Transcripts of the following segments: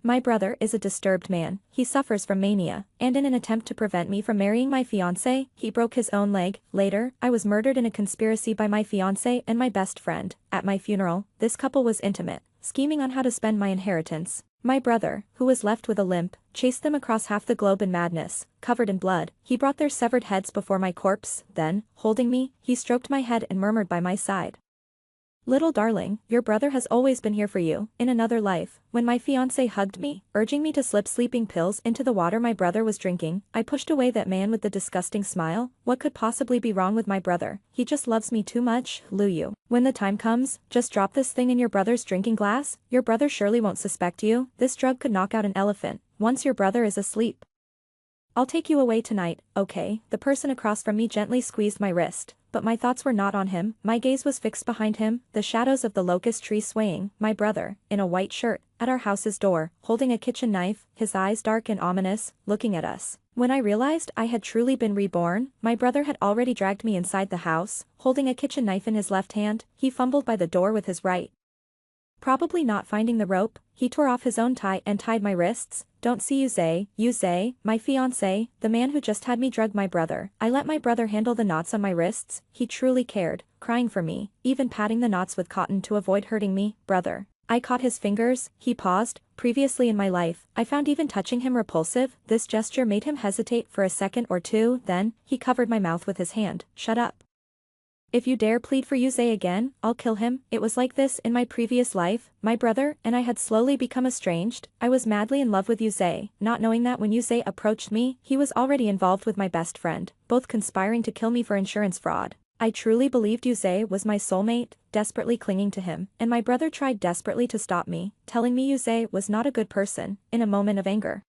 My brother is a disturbed man, he suffers from mania, and in an attempt to prevent me from marrying my fiancé, he broke his own leg. Later, I was murdered in a conspiracy by my fiancé and my best friend. At my funeral, this couple was intimate, scheming on how to spend my inheritance. My brother, who was left with a limp, chased them across half the globe in madness, covered in blood. He brought their severed heads before my corpse, then, holding me, he stroked my head and murmured by my side, "Little darling, your brother has always been here for you, in another life." When my fiancé hugged me, urging me to slip sleeping pills into the water my brother was drinking, I pushed away that man with the disgusting smile. What could possibly be wrong with my brother? He just loves me too much. Luyu. When the time comes, just drop this thing in your brother's drinking glass. Your brother surely won't suspect you. This drug could knock out an elephant, once your brother is asleep. I'll take you away tonight, okay? The person across from me gently squeezed my wrist, but my thoughts were not on him. My gaze was fixed behind him, the shadows of the locust tree swaying. My brother, in a white shirt, at our house's door, holding a kitchen knife, his eyes dark and ominous, looking at us. When I realized I had truly been reborn, my brother had already dragged me inside the house, holding a kitchen knife in his left hand. He fumbled by the door with his right. Probably not finding the rope, he tore off his own tie and tied my wrists. Don't see Yuze, my fiancé, the man who just had me drug my brother. I let my brother handle the knots on my wrists. He truly cared, crying for me, even patting the knots with cotton to avoid hurting me. Brother. I caught his fingers. He paused. Previously in my life, I found even touching him repulsive. This gesture made him hesitate for a second or two, then, he covered my mouth with his hand. Shut up. If you dare plead for Yuze again, I'll kill him. It was like this in my previous life. My brother and I had slowly become estranged. I was madly in love with Yuze, not knowing that when Yuze approached me, he was already involved with my best friend, both conspiring to kill me for insurance fraud. I truly believed Yuze was my soulmate, desperately clinging to him, and my brother tried desperately to stop me, telling me Yuze was not a good person. In a moment of anger,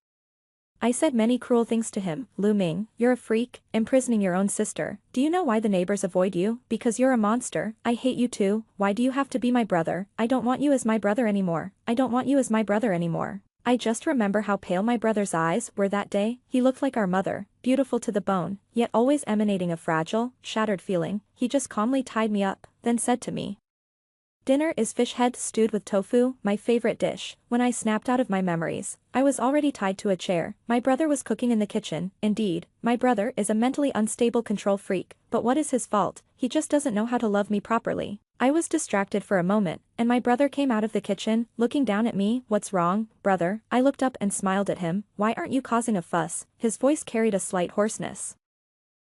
I said many cruel things to him. Lu Ming, you're a freak, imprisoning your own sister. Do you know why the neighbors avoid you? Because you're a monster. I hate you too. Why do you have to be my brother? I don't want you as my brother anymore. I don't want you as my brother anymore. I just remember how pale my brother's eyes were that day. He looked like our mother, beautiful to the bone, yet always emanating a fragile, shattered feeling. He just calmly tied me up, then said to me, "Dinner is fish head stewed with tofu, my favorite dish." When I snapped out of my memories, I was already tied to a chair. My brother was cooking in the kitchen. Indeed, my brother is a mentally unstable control freak, but what is his fault? He just doesn't know how to love me properly. I was distracted for a moment, and my brother came out of the kitchen, looking down at me. "What's wrong, brother?" I looked up and smiled at him. "Why aren't you causing a fuss?" His voice carried a slight hoarseness.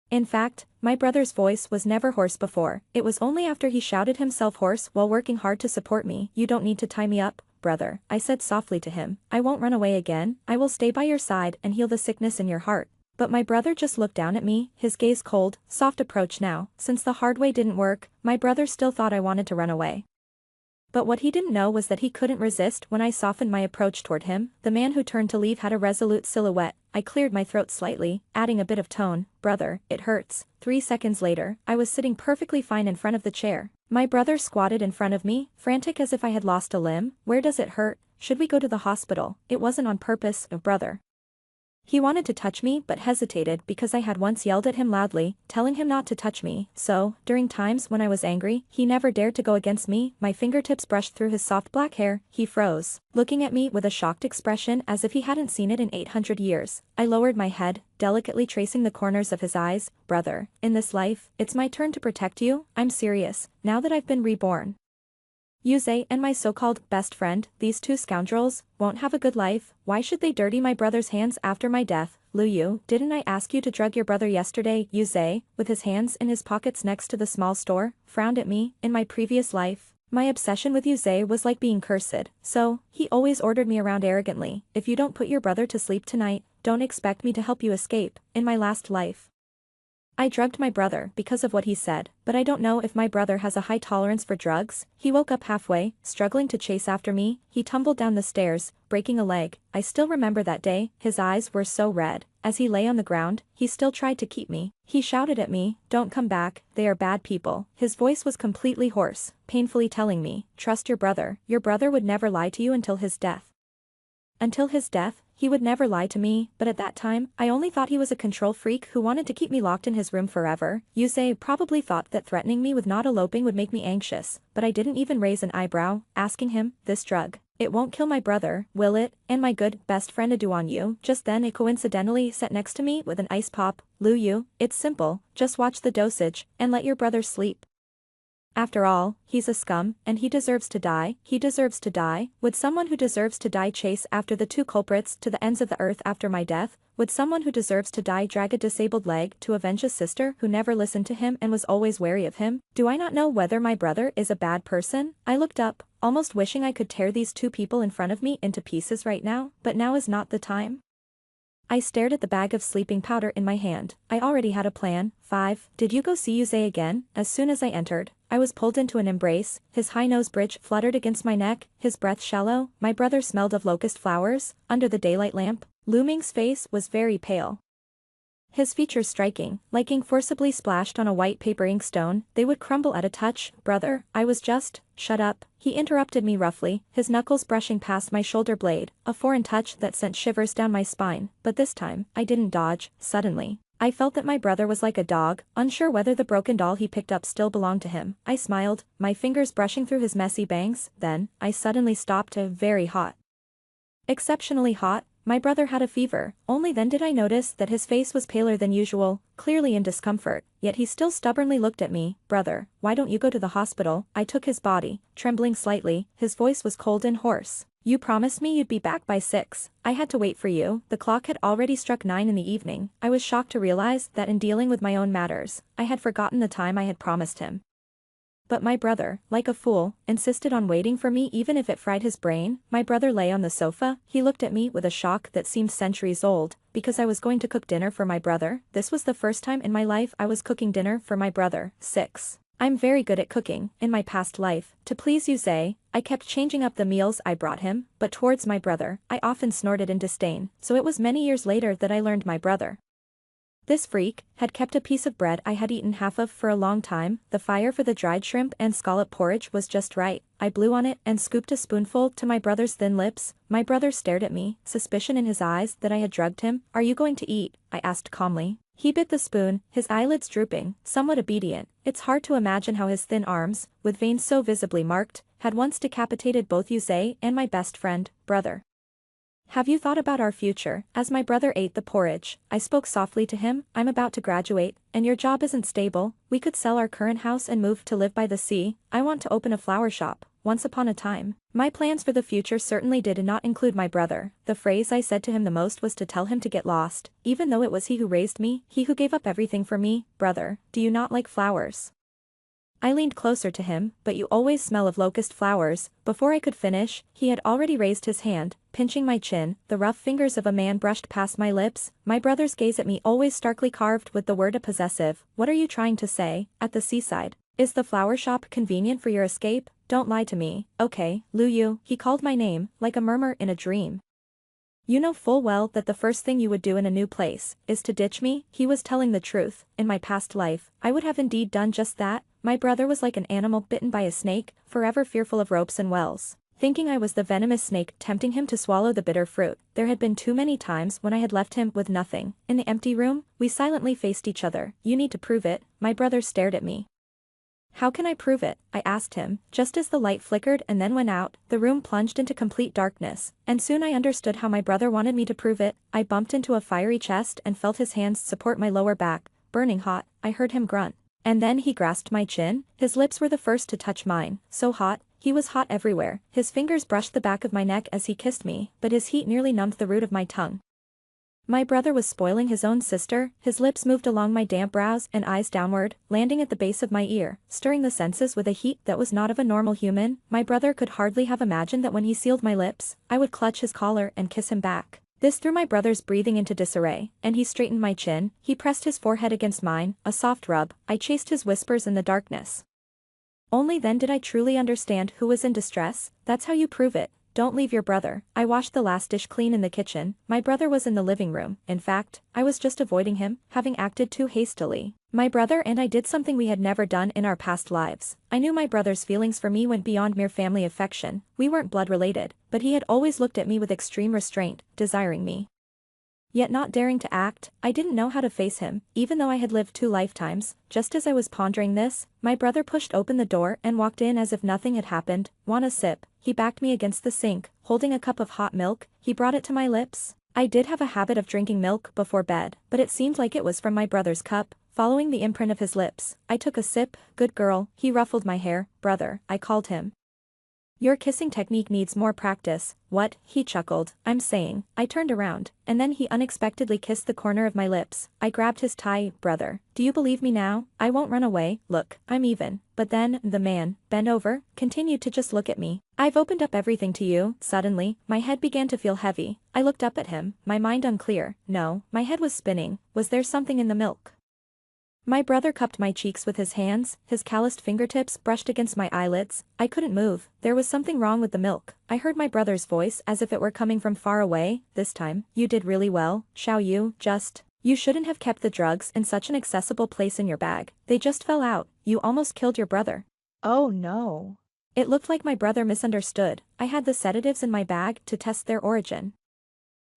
In fact, my brother's voice was never hoarse before. It was only after he shouted himself hoarse while working hard to support me. "You don't need to tie me up, brother," I said softly to him. "I won't run away again. I will stay by your side and heal the sickness in your heart." But my brother just looked down at me, his gaze cold. Soft approach now. Since the hard way didn't work, my brother still thought I wanted to run away. But what he didn't know was that he couldn't resist when I softened my approach toward him. The man who turned to leave had a resolute silhouette. I cleared my throat slightly, adding a bit of tone. "Brother, it hurts." 3 seconds later, I was sitting perfectly fine in front of the chair. My brother squatted in front of me, frantic as if I had lost a limb. "Where does it hurt? Should we go to the hospital?" It wasn't on purpose, brother. He wanted to touch me but hesitated because I had once yelled at him loudly, telling him not to touch me. So, during times when I was angry, he never dared to go against me. My fingertips brushed through his soft black hair. He froze, looking at me with a shocked expression as if he hadn't seen it in 800 years. I lowered my head, delicately tracing the corners of his eyes. "Brother, in this life, it's my turn to protect you. I'm serious, now that I've been reborn. Yuze and my so-called best friend, these two scoundrels, won't have a good life. Why should they dirty my brother's hands after my death? Luyu, didn't I ask you to drug your brother yesterday?" Yuze, with his hands in his pockets next to the small store, frowned at me. In my previous life, my obsession with Yuze was like being cursed, so, he always ordered me around arrogantly. "If you don't put your brother to sleep tonight, don't expect me to help you escape." In my last life, I drugged my brother because of what he said, but I don't know if my brother has a high tolerance for drugs. He woke up halfway, struggling to chase after me. He tumbled down the stairs, breaking a leg. I still remember that day. His eyes were so red. As he lay on the ground, he still tried to keep me. He shouted at me, "Don't come back, they are bad people." His voice was completely hoarse, painfully telling me, "Trust your brother. Your brother would never lie to you until his death." Until his death, he would never lie to me, but at that time, I only thought he was a control freak who wanted to keep me locked in his room forever. Yuze probably thought that threatening me with not eloping would make me anxious, but I didn't even raise an eyebrow, asking him, "This drug, It won't kill my brother, will it? And my good, best friend Adu on you. Just then it coincidentally sat next to me with an ice pop. Luyu, it's simple, just watch the dosage, and let your brother sleep. After all, he's a scum, and he deserves to die. He deserves to die. Would someone who deserves to die chase after the two culprits to the ends of the earth after my death? Would someone who deserves to die drag a disabled leg to avenge a sister who never listened to him and was always wary of him? Do I not know whether my brother is a bad person? I looked up, almost wishing I could tear these two people in front of me into pieces right now, but now is not the time. I stared at the bag of sleeping powder in my hand. I already had a plan. 5. Did you go see Yuze again? As soon as I entered, I was pulled into an embrace, his high nose bridge fluttered against my neck, his breath shallow. My brother smelled of locust flowers, under the daylight lamp. Lu Ming's face was very pale. His features striking, like ink forcibly splashed on a white paper inkstone, they would crumble at a touch. Brother, I was just, shut up. He interrupted me roughly, his knuckles brushing past my shoulder blade, a foreign touch that sent shivers down my spine, but this time, I didn't dodge. Suddenly, I felt that my brother was like a dog, unsure whether the broken doll he picked up still belonged to him. I smiled, my fingers brushing through his messy bangs, then, I suddenly stopped. Very hot. Exceptionally hot. My brother had a fever. Only then did I notice that his face was paler than usual, clearly in discomfort, yet he still stubbornly looked at me. Brother, why don't you go to the hospital? I took his body, trembling slightly, his voice was cold and hoarse. You promised me you'd be back by 6. I had to wait for you. The clock had already struck 9 in the evening. I was shocked to realize that in dealing with my own matters, I had forgotten the time I had promised him. But my brother, like a fool, insisted on waiting for me even if it fried his brain. My brother lay on the sofa, he looked at me with a shock that seemed centuries old, because I was going to cook dinner for my brother. This was the first time in my life I was cooking dinner for my brother. 6. I'm very good at cooking. In my past life, to please Yuze, I kept changing up the meals I brought him, but towards my brother, I often snorted in disdain, so it was many years later that I learned my brother. This freak had kept a piece of bread I had eaten half of for a long time. The fire for the dried shrimp and scallop porridge was just right. I blew on it and scooped a spoonful to my brother's thin lips. My brother stared at me, suspicion in his eyes that I had drugged him. Are you going to eat? I asked calmly. He bit the spoon, his eyelids drooping, somewhat obedient. It's hard to imagine how his thin arms, with veins so visibly marked, had once decapitated both Yuze and my best friend, brother. Have you thought about our future? As my brother ate the porridge, I spoke softly to him. I'm about to graduate, and your job isn't stable. We could sell our current house and move to live by the sea. I want to open a flower shop. Once upon a time, my plans for the future certainly did not include my brother. The phrase I said to him the most was to tell him to get lost, even though it was he who raised me, he who gave up everything for me. Brother, do you not like flowers? I leaned closer to him, but you always smell of locust flowers. Before I could finish, he had already raised his hand, pinching my chin. The rough fingers of a man brushed past my lips. My brother's gaze at me always starkly carved with the word a possessive. What are you trying to say? At the seaside. Is the flower shop convenient for your escape? Don't lie to me. Okay, Luyu. He called my name, like a murmur in a dream. You know full well that the first thing you would do in a new place is to ditch me. He was telling the truth. In my past life, I would have indeed done just that. My brother was like an animal bitten by a snake, forever fearful of ropes and wells. Thinking I was the venomous snake tempting him to swallow the bitter fruit. There had been too many times when I had left him with nothing. In the empty room, we silently faced each other. You need to prove it. My brother stared at me. How can I prove it? I asked him. Just as the light flickered and then went out, the room plunged into complete darkness, and soon I understood how my brother wanted me to prove it. I bumped into a fiery chest and felt his hands support my lower back, burning hot. I heard him grunt. And then he grasped my chin. His lips were the first to touch mine. So hot, he was hot everywhere. His fingers brushed the back of my neck as he kissed me, but his heat nearly numbed the root of my tongue. My brother was spoiling his own sister. His lips moved along my damp brows and eyes downward, landing at the base of my ear, stirring the senses with a heat that was not of a normal human. My brother could hardly have imagined that when he sealed my lips, I would clutch his collar and kiss him back. This threw my brother's breathing into disarray, and he straightened my chin. He pressed his forehead against mine, a soft rub. I chased his whispers in the darkness. Only then did I truly understand who was in distress. That's how you prove it. Don't leave your brother. I washed the last dish clean in the kitchen. My brother was in the living room. In fact, I was just avoiding him, having acted too hastily. My brother and I did something we had never done in our past lives. I knew my brother's feelings for me went beyond mere family affection. We weren't blood related, but he had always looked at me with extreme restraint, desiring me. Yet not daring to act, I didn't know how to face him, even though I had lived 2 lifetimes. Just as I was pondering this, my brother pushed open the door and walked in as if nothing had happened. Want a sip? he backed me against the sink, holding a cup of hot milk, he brought it to my lips. I did have a habit of drinking milk before bed, but it seemed like it was from my brother's cup, following the imprint of his lips. I took a sip. Good girl, he ruffled my hair. Brother, I called him. Your kissing technique needs more practice. What? He chuckled. I'm saying. I turned around, and then he unexpectedly kissed the corner of my lips. I grabbed his tie. Brother, do you believe me now? I won't run away. Look, I'm even. But then, the man, bent over, continued to just look at me. I've opened up everything to you. Suddenly, my head began to feel heavy. I looked up at him, my mind unclear. No, my head was spinning. Was there something in the milk? My brother cupped my cheeks with his hands, his calloused fingertips brushed against my eyelids. I couldn't move. There was something wrong with the milk. I heard my brother's voice as if it were coming from far away. This time, you did really well, Xiao Yu, you shouldn't have kept the drugs in such an accessible place in your bag. They just fell out. You almost killed your brother. Oh no. It looked like my brother misunderstood. I had the sedatives in my bag to test their origin.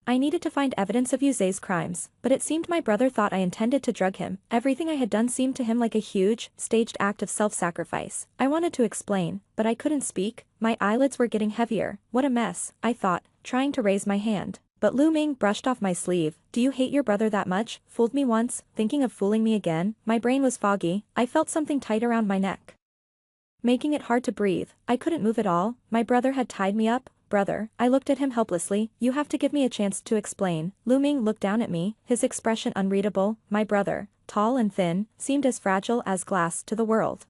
I needed to find evidence of Yuze's crimes, but it seemed my brother thought I intended to drug him. Everything I had done seemed to him like a huge, staged act of self-sacrifice. I wanted to explain, but I couldn't speak. My eyelids were getting heavier. What a mess, I thought, trying to raise my hand. But Lu Ming brushed off my sleeve. Do you hate your brother that much? Fooled me once, thinking of fooling me again. My brain was foggy. I felt something tight around my neck, making it hard to breathe. I couldn't move at all. My brother had tied me up. Brother, I looked at him helplessly. You have to give me a chance to explain. Lu Ming looked down at me, his expression unreadable. My brother, tall and thin, seemed as fragile as glass to the world.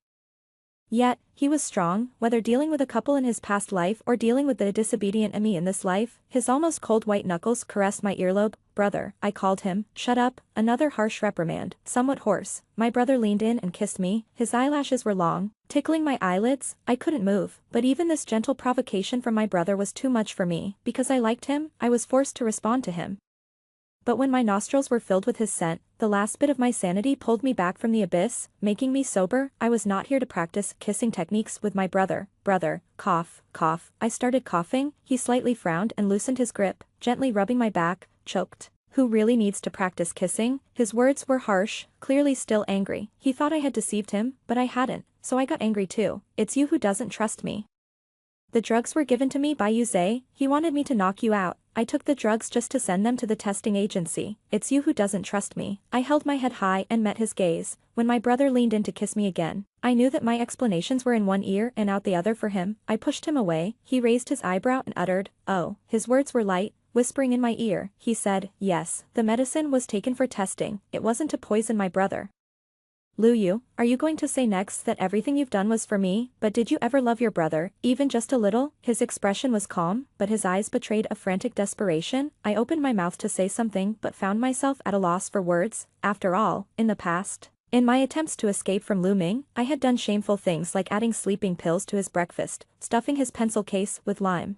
Yet, he was strong, whether dealing with a couple in his past life or dealing with the disobedient me in this life. His almost cold white knuckles caressed my earlobe. Brother, I called him. Shut up, another harsh reprimand, somewhat hoarse. My brother leaned in and kissed me. His eyelashes were long, tickling my eyelids. I couldn't move, but even this gentle provocation from my brother was too much for me. Because I liked him, I was forced to respond to him. But when my nostrils were filled with his scent, the last bit of my sanity pulled me back from the abyss, making me sober. I was not here to practice kissing techniques with my brother. Brother, cough, cough. I started coughing. He slightly frowned and loosened his grip, gently rubbing my back, choked. Who really needs to practice kissing? His words were harsh, clearly still angry. He thought I had deceived him, but I hadn't, so I got angry too. It's you who doesn't trust me. The drugs were given to me by Yuze. He wanted me to knock you out. I took the drugs just to send them to the testing agency. It's you who doesn't trust me. I held my head high and met his gaze. When my brother leaned in to kiss me again, I knew that my explanations were in one ear and out the other for him. I pushed him away. He raised his eyebrow and uttered, "Oh." His words were light, whispering in my ear. He said, "Yes, the medicine was taken for testing. It wasn't to poison my brother." Lu Yu, are you going to say next that everything you've done was for me? But did you ever love your brother, even just a little? His expression was calm, but his eyes betrayed a frantic desperation. I opened my mouth to say something but found myself at a loss for words. After all, in the past, in my attempts to escape from Lu Ming, I had done shameful things like adding sleeping pills to his breakfast, stuffing his pencil case with lime,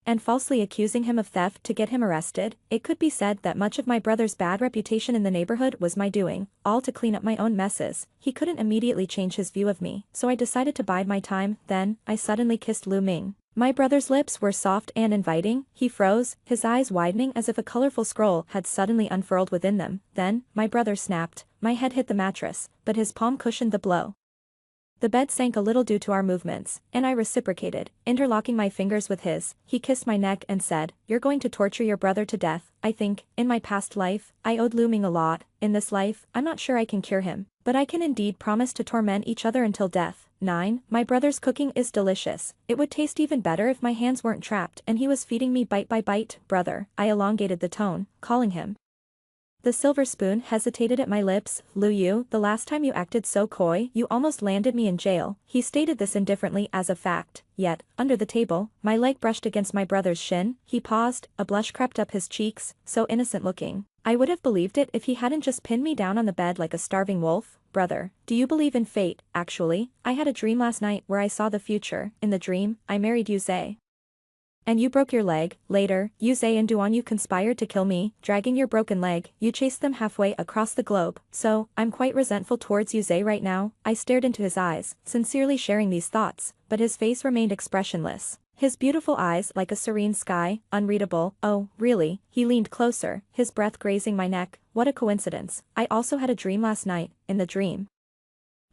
and falsely accusing him of theft to get him arrested. It could be said that much of my brother's bad reputation in the neighborhood was my doing, all to clean up my own messes. He couldn't immediately change his view of me, so I decided to bide my time. Then, I suddenly kissed Lu Ming. My brother's lips were soft and inviting. He froze, his eyes widening as if a colorful scroll had suddenly unfurled within them. Then, my brother snapped. My head hit the mattress, but his palm cushioned the blow. The bed sank a little due to our movements, and I reciprocated, interlocking my fingers with his. He kissed my neck and said, "You're going to torture your brother to death." I think, in my past life, I owed Lu Ming a lot. In this life, I'm not sure I can cure him, but I can indeed promise to torment each other until death. 9. My brother's cooking is delicious. It would taste even better if my hands weren't trapped and he was feeding me bite by bite. Brother, I elongated the tone, calling him. The silver spoon hesitated at my lips. Lu Yu, the last time you acted so coy, you almost landed me in jail. He stated this indifferently as a fact. Yet, under the table, my leg brushed against my brother's shin. He paused, a blush crept up his cheeks, so innocent looking. I would have believed it if he hadn't just pinned me down on the bed like a starving wolf. Brother, do you believe in fate? Actually, I had a dream last night where I saw the future. In the dream, I married Yuze. And you broke your leg. Later, Yuze and Duanyu conspired to kill me. Dragging your broken leg, you chased them halfway across the globe. So, I'm quite resentful towards Yuze right now. I stared into his eyes, sincerely sharing these thoughts, but his face remained expressionless. His beautiful eyes like a serene sky, unreadable. Oh, really? He leaned closer, his breath grazing my neck. What a coincidence. I also had a dream last night. In the dream,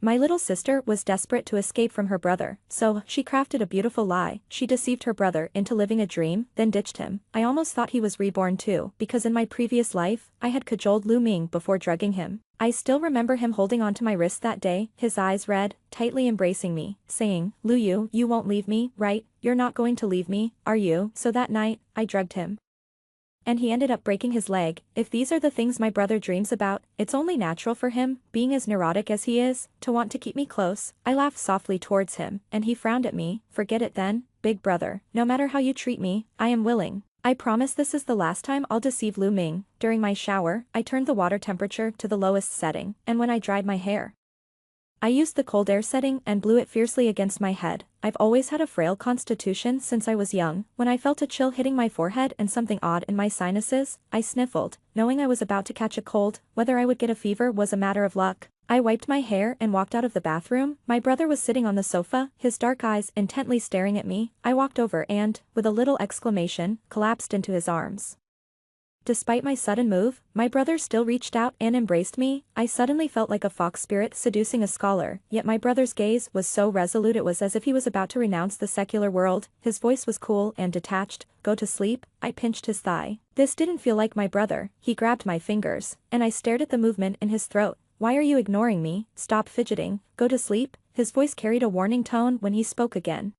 My little sister was desperate to escape from her brother, so she crafted a beautiful lie. She deceived her brother into living a dream, then ditched him. I almost thought he was reborn too, because in my previous life, I had cajoled Lu Ming before drugging him. I still remember him holding onto my wrist that day, his eyes red, tightly embracing me, saying, "Lu Yu, you won't leave me, right? You're not going to leave me, are you?" So that night, I drugged him. And he ended up breaking his leg. If these are the things my brother dreams about, it's only natural for him, being as neurotic as he is, to want to keep me close. I laughed softly towards him, and he frowned at me. "Forget it then, big brother. No matter how you treat me, I am willing. I promise this is the last time I'll deceive Lu Ming." During my shower, I turned the water temperature to the lowest setting, and when I dried my hair, I used the cold air setting and blew it fiercely against my head. I've always had a frail constitution since I was young. When I felt a chill hitting my forehead and something odd in my sinuses, I sniffled, knowing I was about to catch a cold. Whether I would get a fever was a matter of luck. I wiped my hair and walked out of the bathroom. My brother was sitting on the sofa, his dark eyes intently staring at me. I walked over and, with a little exclamation, collapsed into his arms. Despite my sudden move, my brother still reached out and embraced me. I suddenly felt like a fox spirit seducing a scholar, yet my brother's gaze was so resolute it was as if he was about to renounce the secular world. His voice was cool and detached. "Go to sleep." I pinched his thigh. This didn't feel like my brother. He grabbed my fingers, and I stared at the movement in his throat. "Why are you ignoring me? Stop fidgeting. Go to sleep." His voice carried a warning tone when he spoke again.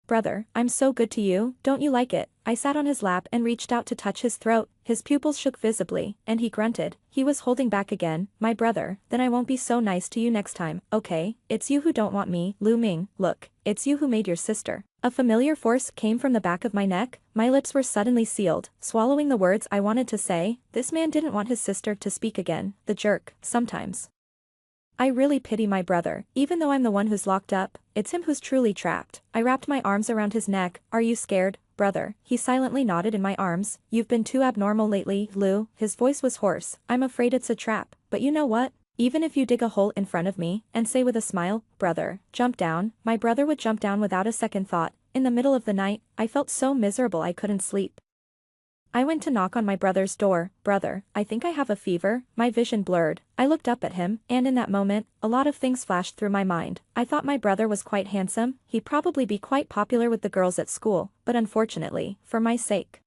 "Brother, I'm so good to you, don't you like it?" I sat on his lap and reached out to touch his throat. His pupils shook visibly, and he grunted. He was holding back again. "My brother, then I won't be so nice to you next time, okay? It's you who don't want me, Lu Ming. Look, it's you who made your sister." A familiar force came from the back of my neck. My lips were suddenly sealed, swallowing the words I wanted to say. This man didn't want his sister to speak again. The jerk. Sometimes I really pity my brother, even though I'm the one who's locked up. It's him who's truly trapped. I wrapped my arms around his neck. "Are you scared, brother?" He silently nodded in my arms. "You've been too abnormal lately, Lu." His voice was hoarse. "I'm afraid it's a trap, but you know what? Even if you dig a hole in front of me, and say with a smile, 'Brother, jump down,' my brother would jump down without a second thought." In the middle of the night, I felt so miserable I couldn't sleep. I went to knock on my brother's door. "Brother, I think I have a fever." My vision blurred. I looked up at him, and in that moment, a lot of things flashed through my mind. I thought my brother was quite handsome. He'd probably be quite popular with the girls at school, but unfortunately, for my sake,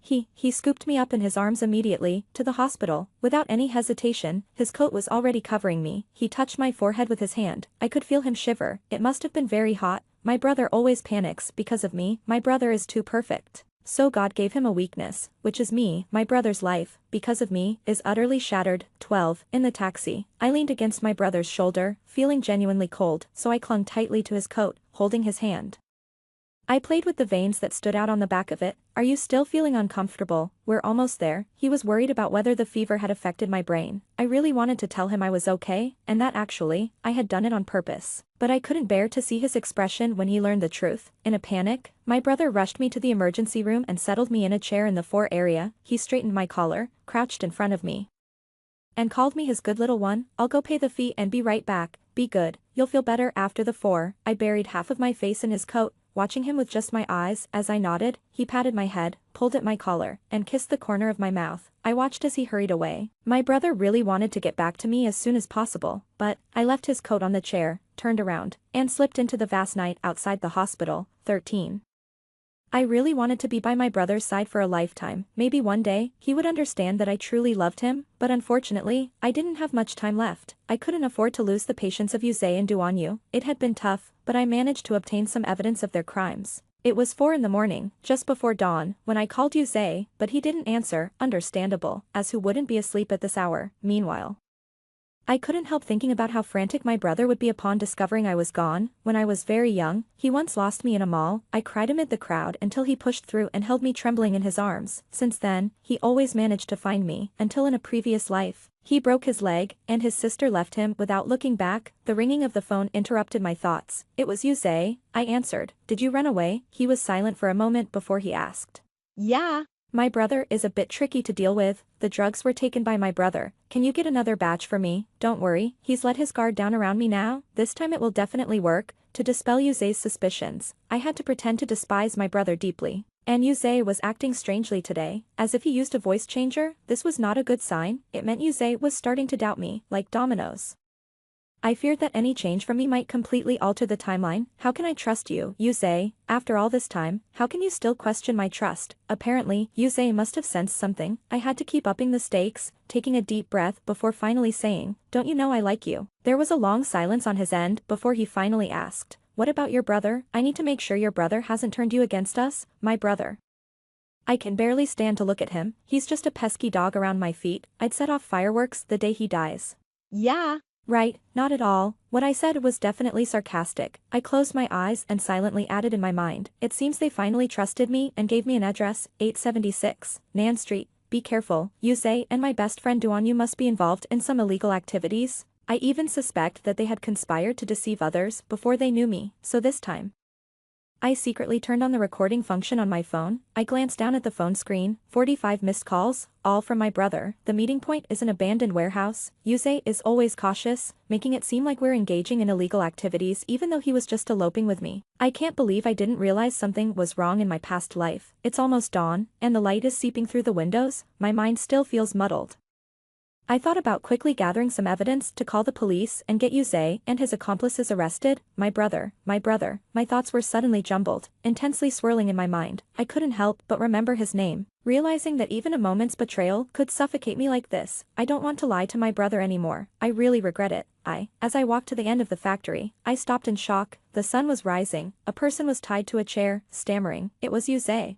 He scooped me up in his arms immediately, to the hospital. Without any hesitation, his coat was already covering me. He touched my forehead with his hand. I could feel him shiver. It must have been very hot. My brother always panics because of me. My brother is too perfect. So God gave him a weakness, which is me. My brother's life, because of me, is utterly shattered. 12. In the taxi, I leaned against my brother's shoulder, feeling genuinely cold, so I clung tightly to his coat, holding his hand. I played with the veins that stood out on the back of it. "Are you still feeling uncomfortable?" "We're almost there." He was worried about whether the fever had affected my brain. I really wanted to tell him I was okay, and that actually, I had done it on purpose. But I couldn't bear to see his expression when he learned the truth. In a panic, my brother rushed me to the emergency room and settled me in a chair in the fore area. He straightened my collar, crouched in front of me, and called me his good little one. "I'll go pay the fee and be right back. Be good. You'll feel better after the 4. I buried half of my face in his coat, watching him with just my eyes. As I nodded, he patted my head, pulled at my collar, and kissed the corner of my mouth. I watched as he hurried away. My brother really wanted to get back to me as soon as possible, but I left his coat on the chair, turned around, and slipped into the vast night outside the hospital. 13. I really wanted to be by my brother's side for a lifetime. Maybe one day, he would understand that I truly loved him, but unfortunately, I didn't have much time left. I couldn't afford to lose the patience of Yuze and Duanyu. It had been tough, but I managed to obtain some evidence of their crimes. It was 4 in the morning, just before dawn, when I called Yuze, but he didn't answer. Understandable, as who wouldn't be asleep at this hour. Meanwhile, I couldn't help thinking about how frantic my brother would be upon discovering I was gone. When I was very young, he once lost me in a mall. I cried amid the crowd until he pushed through and held me trembling in his arms. Since then, he always managed to find me, until in a previous life, he broke his leg, and his sister left him without looking back. The ringing of the phone interrupted my thoughts. It was Yuze. I answered. "Did you run away?" He was silent for a moment before he asked. "Yeah." My brother is a bit tricky to deal with. The drugs were taken by my brother. Can you get another batch for me? Don't worry, he's let his guard down around me now. This time it will definitely work. To dispel Yuze's suspicions, I had to pretend to despise my brother deeply. And Yuze was acting strangely today, as if he used a voice changer. This was not a good sign. It meant Yuze was starting to doubt me, like dominoes. I feared that any change from me might completely alter the timeline. How can I trust you, Yusei? After all this time, how can you still question my trust? Apparently, Yusei must have sensed something. I had to keep upping the stakes, taking a deep breath before finally saying, "Don't you know I like you?" There was a long silence on his end before he finally asked, "What about your brother? I need to make sure your brother hasn't turned you against us." My brother. I can barely stand to look at him. He's just a pesky dog around my feet. I'd set off fireworks the day he dies. Yeah. Right, not at all. What I said was definitely sarcastic. I closed my eyes and silently added in my mind, "It seems they finally trusted me and gave me an address, 876, Nan Street. Be careful, Yusei and my best friend Duanyu must be involved in some illegal activities. I even suspect that they had conspired to deceive others before they knew me, so this time." I secretly turned on the recording function on my phone. I glanced down at the phone screen, 45 missed calls, all from my brother. The meeting point is an abandoned warehouse. Yusei is always cautious, making it seem like we're engaging in illegal activities even though he was just eloping with me. I can't believe I didn't realize something was wrong in my past life. It's almost dawn, and the light is seeping through the windows. My mind still feels muddled. I thought about quickly gathering some evidence to call the police and get Yusei and his accomplices arrested. My brother. My thoughts were suddenly jumbled, intensely swirling in my mind. I couldn't help but remember his name, realizing that even a moment's betrayal could suffocate me like this. I don't want to lie to my brother anymore. I really regret it. As I walked to the end of the factory, I stopped in shock. The sun was rising. A person was tied to a chair, stammering. It was Yusei.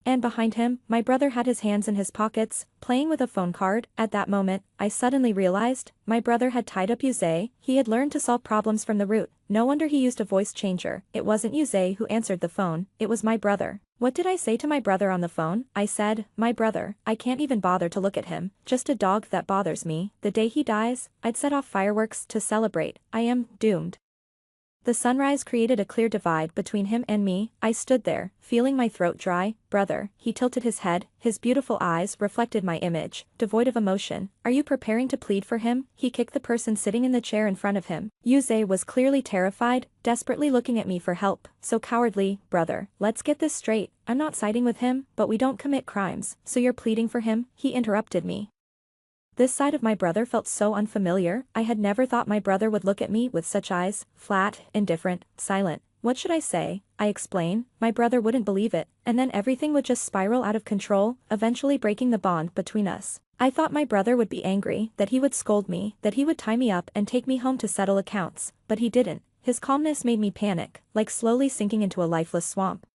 And behind him, my brother had his hands in his pockets, playing with a phone card. At that moment, I suddenly realized, my brother had tied up Yusei. He had learned to solve problems from the root. No wonder he used a voice changer. It wasn't Yusei who answered the phone, it was my brother. What did I say to my brother on the phone? I said, "My brother, I can't even bother to look at him, just a dog that bothers me. The day he dies, I'd set off fireworks to celebrate. I am doomed." The sunrise created a clear divide between him and me. I stood there, feeling my throat dry. "Brother," he tilted his head, his beautiful eyes reflected my image, devoid of emotion. "Are you preparing to plead for him?" He kicked the person sitting in the chair in front of him. Yusei was clearly terrified, desperately looking at me for help. "So cowardly, brother. Let's get this straight. I'm not siding with him, but we don't commit crimes. So you're pleading for him?" He interrupted me. This side of my brother felt so unfamiliar. I had never thought my brother would look at me with such eyes, flat, indifferent, silent. What should I say? I explain. My brother wouldn't believe it, and then everything would just spiral out of control, eventually breaking the bond between us. I thought my brother would be angry, that he would scold me, that he would tie me up and take me home to settle accounts, but he didn't. His calmness made me panic, like slowly sinking into a lifeless swamp.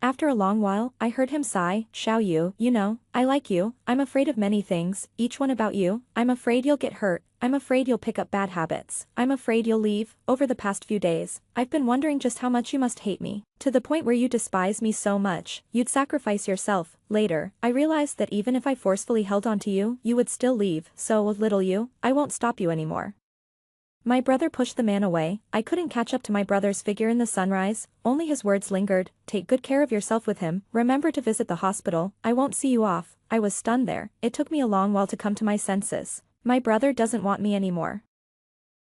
After a long while, I heard him sigh. "Xiaoyu, you know, I like you. I'm afraid of many things, each one about you. I'm afraid you'll get hurt. I'm afraid you'll pick up bad habits. I'm afraid you'll leave. Over the past few days, I've been wondering just how much you must hate me. To the point where you despise me so much, you'd sacrifice yourself. Later, I realized that even if I forcefully held on to you, you would still leave. So, little you, I won't stop you anymore." My brother pushed the man away. I couldn't catch up to my brother's figure in the sunrise, only his words lingered. "Take good care of yourself with him, remember to visit the hospital, I won't see you off." I was stunned there. It took me a long while to come to my senses. My brother doesn't want me anymore.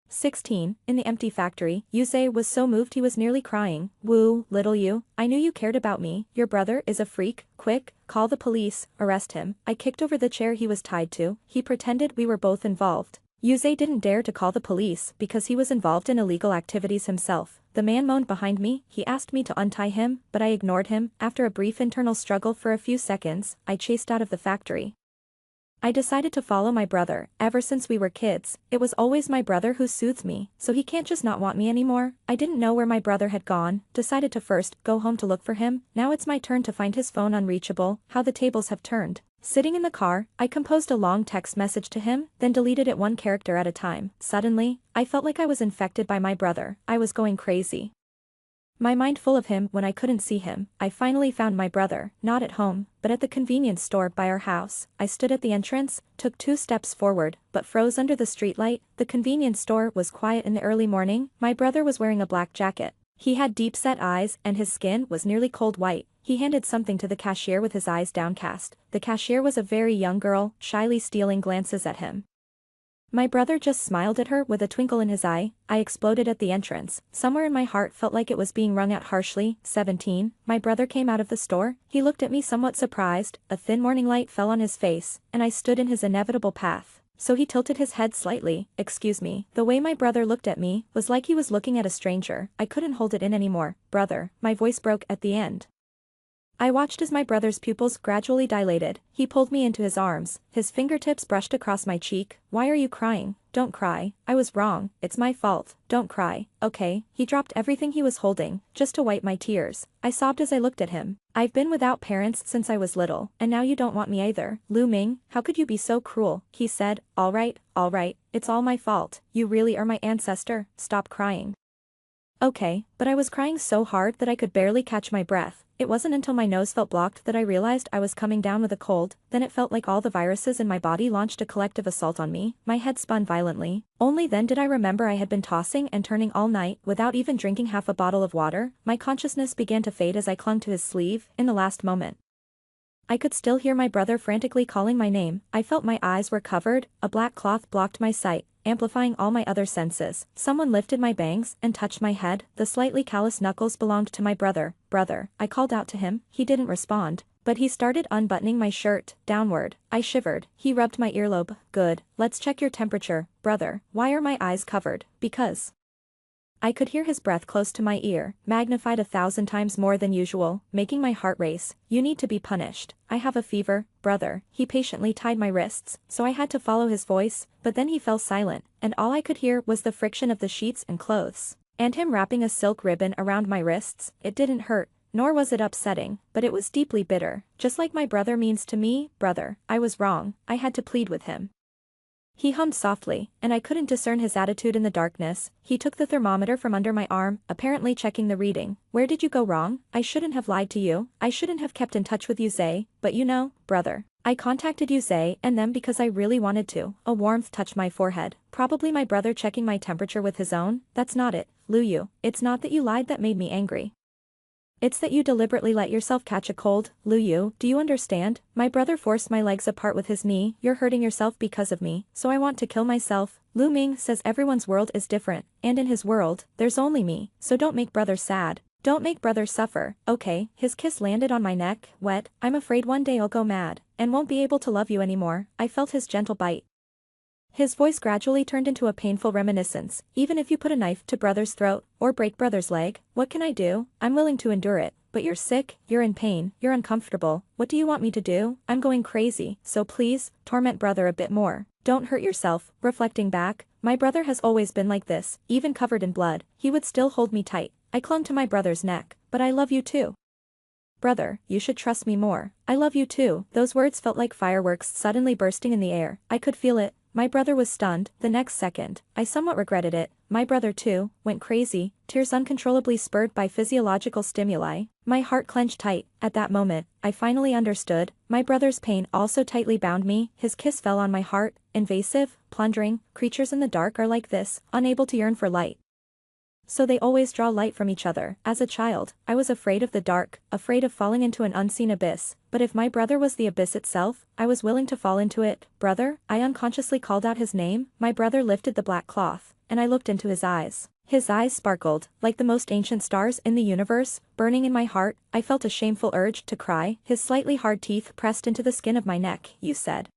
16. In the empty factory, Yusei was so moved he was nearly crying. "Woo, little you, I knew you cared about me. Your brother is a freak. Quick, call the police, arrest him." I kicked over the chair he was tied to. He pretended we were both involved. Yusei didn't dare to call the police because he was involved in illegal activities himself. The man moaned behind me. He asked me to untie him, but I ignored him. After a brief internal struggle for a few seconds, I chased out of the factory. I decided to follow my brother. Ever since we were kids, it was always my brother who soothed me, so he can't just not want me anymore. I didn't know where my brother had gone, decided to first go home to look for him. Now it's my turn to find his phone unreachable. How the tables have turned. Sitting in the car, I composed a long text message to him, then deleted it one character at a time. Suddenly, I felt like I was infected by my brother. I was going crazy. My mind full of him when I couldn't see him. I finally found my brother, not at home, but at the convenience store by our house. I stood at the entrance, took 2 steps forward, but froze under the streetlight. The convenience store was quiet in the early morning. My brother was wearing a black jacket. He had deep-set eyes and his skin was nearly cold white. He handed something to the cashier with his eyes downcast. The cashier was a very young girl, shyly stealing glances at him. My brother just smiled at her with a twinkle in his eye. I exploded at the entrance. Somewhere in my heart felt like it was being wrung out harshly. 17. My brother came out of the store. He looked at me somewhat surprised. A thin morning light fell on his face, and I stood in his inevitable path. so he tilted his head slightly. Excuse me. The way my brother looked at me was like he was looking at a stranger. I couldn't hold it in anymore. Brother, my voice broke at the end. I watched as my brother's pupils gradually dilated. He pulled me into his arms. His fingertips brushed across my cheek. Why are you crying? Don't cry. I was wrong. It's my fault. Don't cry. Okay. He dropped everything he was holding, just to wipe my tears. I sobbed as I looked at him. I've been without parents since I was little, and now you don't want me either. Lu Ming, how could you be so cruel? He said. All right. It's all my fault. You really are my ancestor. Stop crying. Okay, but I was crying so hard that I could barely catch my breath. It wasn't until my nose felt blocked that I realized I was coming down with a cold. Then it felt like all the viruses in my body launched a collective assault on me. My head spun violently. Only then did I remember I had been tossing and turning all night without even drinking half a bottle of water. My consciousness began to fade as I clung to his sleeve, in the last moment. I could still hear my brother frantically calling my name. I felt my eyes were covered, a black cloth blocked my sight, amplifying all my other senses. Someone lifted my bangs and touched my head. The slightly calloused knuckles belonged to my brother. Brother, I called out to him. He didn't respond, but he started unbuttoning my shirt, downward. I shivered. He rubbed my earlobe. Good. Let's check your temperature, brother. Why are my eyes covered? Because I could hear his breath close to my ear, magnified 1,000 times more than usual, making my heart race. You need to be punished. I have a fever, brother. He patiently tied my wrists, so I had to follow his voice, but then he fell silent, and all I could hear was the friction of the sheets and clothes. And him wrapping a silk ribbon around my wrists. It didn't hurt, nor was it upsetting, but it was deeply bitter. Just like my brother means to me, brother, I was wrong. I had to plead with him. He hummed softly, and I couldn't discern his attitude in the darkness. He took the thermometer from under my arm, apparently checking the reading. Where did you go wrong? I shouldn't have lied to you. I shouldn't have kept in touch with Yuzei, but you know, brother. I contacted Yuzei and them because I really wanted to. A warmth touched my forehead. Probably my brother checking my temperature with his own. That's not it, Lu Yu. It's not that you lied that made me angry. It's that you deliberately let yourself catch a cold. Lu Yu, do you understand? My brother forced my legs apart with his knee. You're hurting yourself because of me, so I want to kill myself. Lu Ming says everyone's world is different, and in his world, there's only me, so don't make brother sad. Don't make brother suffer. Okay. His kiss landed on my neck, wet. I'm afraid one day I'll go mad, and won't be able to love you anymore. I felt his gentle bite. His voice gradually turned into a painful reminiscence. Even if you put a knife to brother's throat, or break brother's leg, what can I do? I'm willing to endure it. But you're sick, you're in pain, you're uncomfortable. What do you want me to do? I'm going crazy, so please, torment brother a bit more. Don't hurt yourself. Reflecting back, my brother has always been like this, even covered in blood. He would still hold me tight. I clung to my brother's neck. But I love you too. Brother, you should trust me more. I love you too. Those words felt like fireworks suddenly bursting in the air. I could feel it. My brother was stunned. The next second, I somewhat regretted it. My brother too, went crazy, tears uncontrollably spurred by physiological stimuli. My heart clenched tight. At that moment, I finally understood. My brother's pain also tightly bound me. His kiss fell on my heart, invasive, plundering. Creatures in the dark are like this, unable to yearn for light. So they always draw light from each other. As a child, I was afraid of the dark, afraid of falling into an unseen abyss. But if my brother was the abyss itself, I was willing to fall into it. Brother, I unconsciously called out his name. My brother lifted the black cloth, and I looked into his eyes. His eyes sparkled, like the most ancient stars in the universe, burning in my heart. I felt a shameful urge to cry. His slightly hard teeth pressed into the skin of my neck. You said,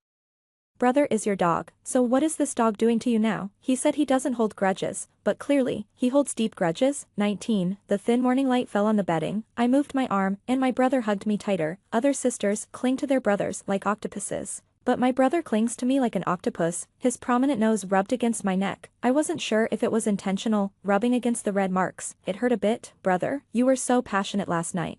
brother is your dog, so what is this dog doing to you now? He said he doesn't hold grudges, but clearly, he holds deep grudges. 19. The thin morning light fell on the bedding. I moved my arm, and my brother hugged me tighter. Other sisters cling to their brothers like octopuses. But my brother clings to me like an octopus. His prominent nose rubbed against my neck. I wasn't sure if it was intentional, rubbing against the red marks. It hurt a bit. Brother, you were so passionate last night.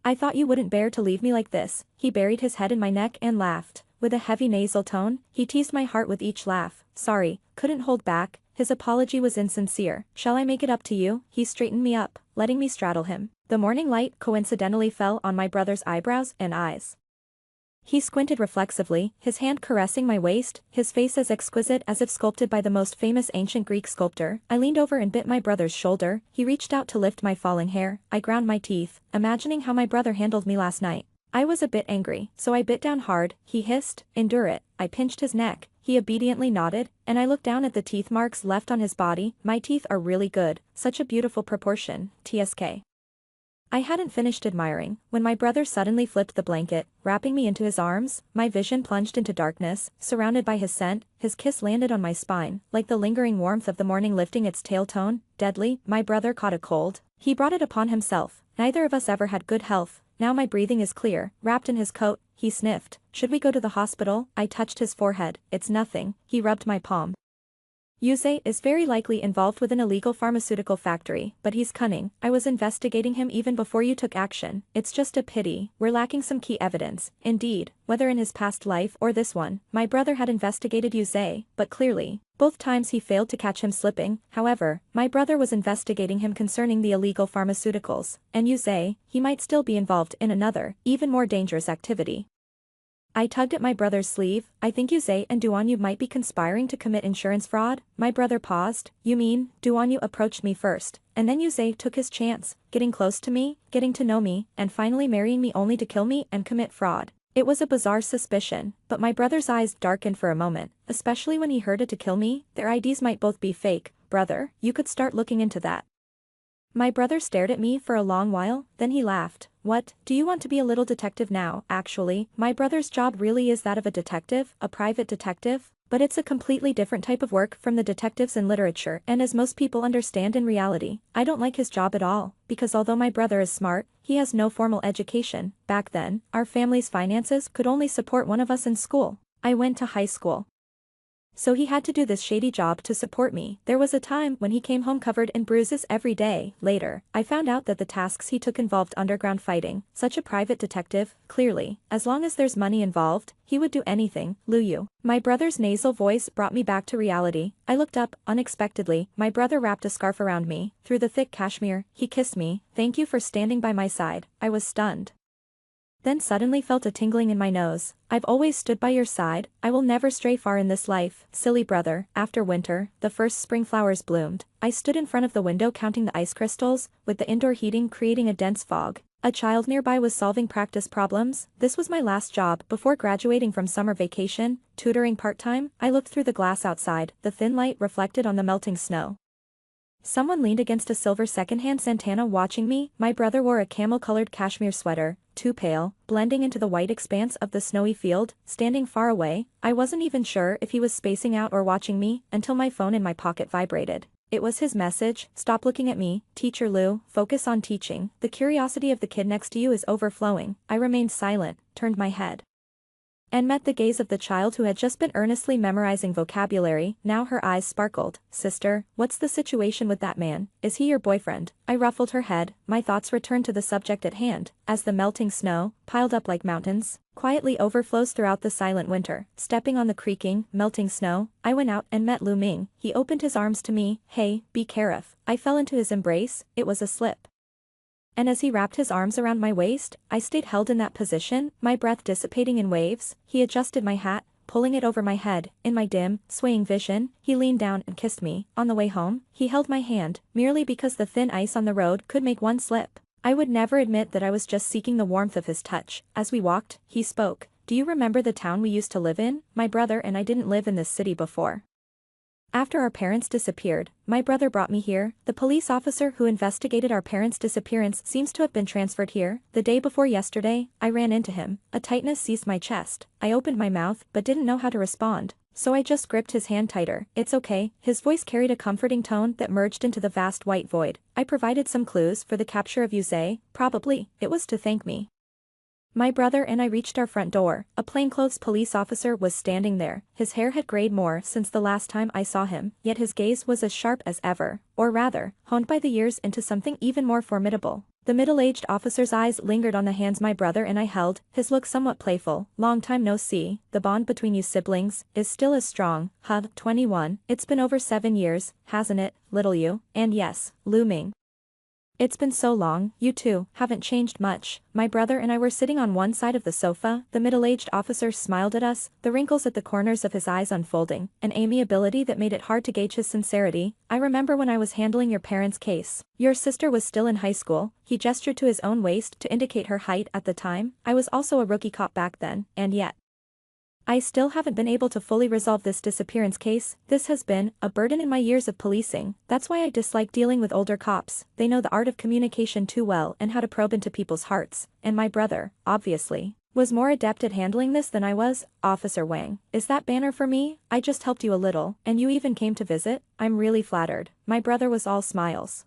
I thought you wouldn't bear to leave me like this. He buried his head in my neck and laughed. With a heavy nasal tone, he teased my heart with each laugh. Sorry, couldn't hold back. His apology was insincere. Shall I make it up to you? He straightened me up, letting me straddle him. The morning light coincidentally fell on my brother's eyebrows and eyes. He squinted reflexively, his hand caressing my waist, his face as exquisite as if sculpted by the most famous ancient Greek sculptor. I leaned over and bit my brother's shoulder. He reached out to lift my falling hair. I ground my teeth, imagining how my brother handled me last night. I was a bit angry, so I bit down hard. He hissed, endure it. I pinched his neck. He obediently nodded, and I looked down at the teeth marks left on his body. My teeth are really good. Such a beautiful proportion. TSK. I hadn't finished admiring, when my brother suddenly flipped the blanket, wrapping me into his arms. My vision plunged into darkness, surrounded by his scent. His kiss landed on my spine, like the lingering warmth of the morning lifting its tail tone. Deadly. My brother caught a cold. He brought it upon himself. Neither of us ever had good health. Now my breathing is clear. Wrapped in his coat, he sniffed. Should we go to the hospital? I touched his forehead. It's nothing. He rubbed my palm. Yusei is very likely involved with an illegal pharmaceutical factory, but he's cunning. I was investigating him even before you took action. It's just a pity. We're lacking some key evidence. Indeed, whether in his past life or this one, my brother had investigated Yusei, but clearly, both times he failed to catch him slipping. However, my brother was investigating him concerning the illegal pharmaceuticals, and Yusei, he might still be involved in another, even more dangerous activity. I tugged at my brother's sleeve. I think Yusei and Duanyu might be conspiring to commit insurance fraud. My brother paused. You mean, Duanyu approached me first, and then Yusei took his chance, getting close to me, getting to know me, and finally marrying me only to kill me and commit fraud. It was a bizarre suspicion, but my brother's eyes darkened for a moment, especially when he heard it to kill me. Their IDs might both be fake. Brother, you could start looking into that. My brother stared at me for a long while, then he laughed. What, do you want to be a little detective now? Actually, my brother's job really is that of a detective, a private detective, but it's a completely different type of work from the detectives in literature, and as most people understand in reality, I don't like his job at all, because although my brother is smart, he has no formal education. Back then, our family's finances could only support one of us in school. I went to high school. So he had to do this shady job to support me. There was a time when he came home covered in bruises every day. Later, I found out that the tasks he took involved underground fighting. Such a private detective, clearly, as long as there's money involved, he would do anything. Luyu. My brother's nasal voice brought me back to reality. I looked up, unexpectedly. My brother wrapped a scarf around me. Through the thick cashmere, he kissed me. Thank you for standing by my side. I was stunned. Then suddenly felt a tingling in my nose. I've always stood by your side. I will never stray far in this life. Silly brother. After winter, the first spring flowers bloomed. I stood in front of the window counting the ice crystals, with the indoor heating creating a dense fog. A child nearby was solving practice problems. This was my last job before graduating from summer vacation, tutoring part-time. I looked through the glass outside. The thin light reflected on the melting snow. Someone leaned against a silver secondhand Santana watching me. My brother wore a camel-colored cashmere sweater, too pale, blending into the white expanse of the snowy field. Standing far away, I wasn't even sure if he was spacing out or watching me, until my phone in my pocket vibrated. It was his message. Stop looking at me, Teacher Lu, focus on teaching. The curiosity of the kid next to you is overflowing. I remained silent, turned my head, and met the gaze of the child who had just been earnestly memorizing vocabulary. Now her eyes sparkled. Sister, what's the situation with that man? Is he your boyfriend? I ruffled her head. My thoughts returned to the subject at hand, as the melting snow, piled up like mountains, quietly overflows throughout the silent winter. Stepping on the creaking, melting snow, I went out and met Lu Ming. He opened his arms to me. Hey, be careful. I fell into his embrace. It was a slip. And as he wrapped his arms around my waist, I stayed held in that position, my breath dissipating in waves. He adjusted my hat, pulling it over my head. In my dim, swaying vision, he leaned down and kissed me. On the way home, he held my hand, merely because the thin ice on the road could make one slip. I would never admit that I was just seeking the warmth of his touch. As we walked, he spoke. Do you remember the town we used to live in? My brother and I didn't live in this city before. After our parents disappeared, my brother brought me here. The police officer who investigated our parents' disappearance seems to have been transferred here. The day before yesterday, I ran into him. A tightness seized my chest. I opened my mouth but didn't know how to respond, so I just gripped his hand tighter. It's okay. His voice carried a comforting tone that merged into the vast white void. I provided some clues for the capture of Yusei. Probably, it was to thank me. My brother and I reached our front door. A plainclothes police officer was standing there. His hair had grayed more since the last time I saw him, yet his gaze was as sharp as ever, or rather, honed by the years into something even more formidable. The middle-aged officer's eyes lingered on the hands my brother and I held, his look somewhat playful. Long time no see. The bond between you siblings is still as strong. 21. It's been over 7 years, hasn't it, little you? And yes, Lu Ming. It's been so long. You two haven't changed much. My brother and I were sitting on one side of the sofa. The middle-aged officer smiled at us, the wrinkles at the corners of his eyes unfolding, an amiability that made it hard to gauge his sincerity. I remember when I was handling your parents' case. Your sister was still in high school. He gestured to his own waist to indicate her height at the time. I was also a rookie cop back then, and yet I still haven't been able to fully resolve this disappearance case. This has been a burden in my years of policing. That's why I dislike dealing with older cops. They know the art of communication too well and how to probe into people's hearts. And my brother, obviously, was more adept at handling this than I was. Officer Wang, is that banner for me? I just helped you a little, and you even came to visit? I'm really flattered. My brother was all smiles.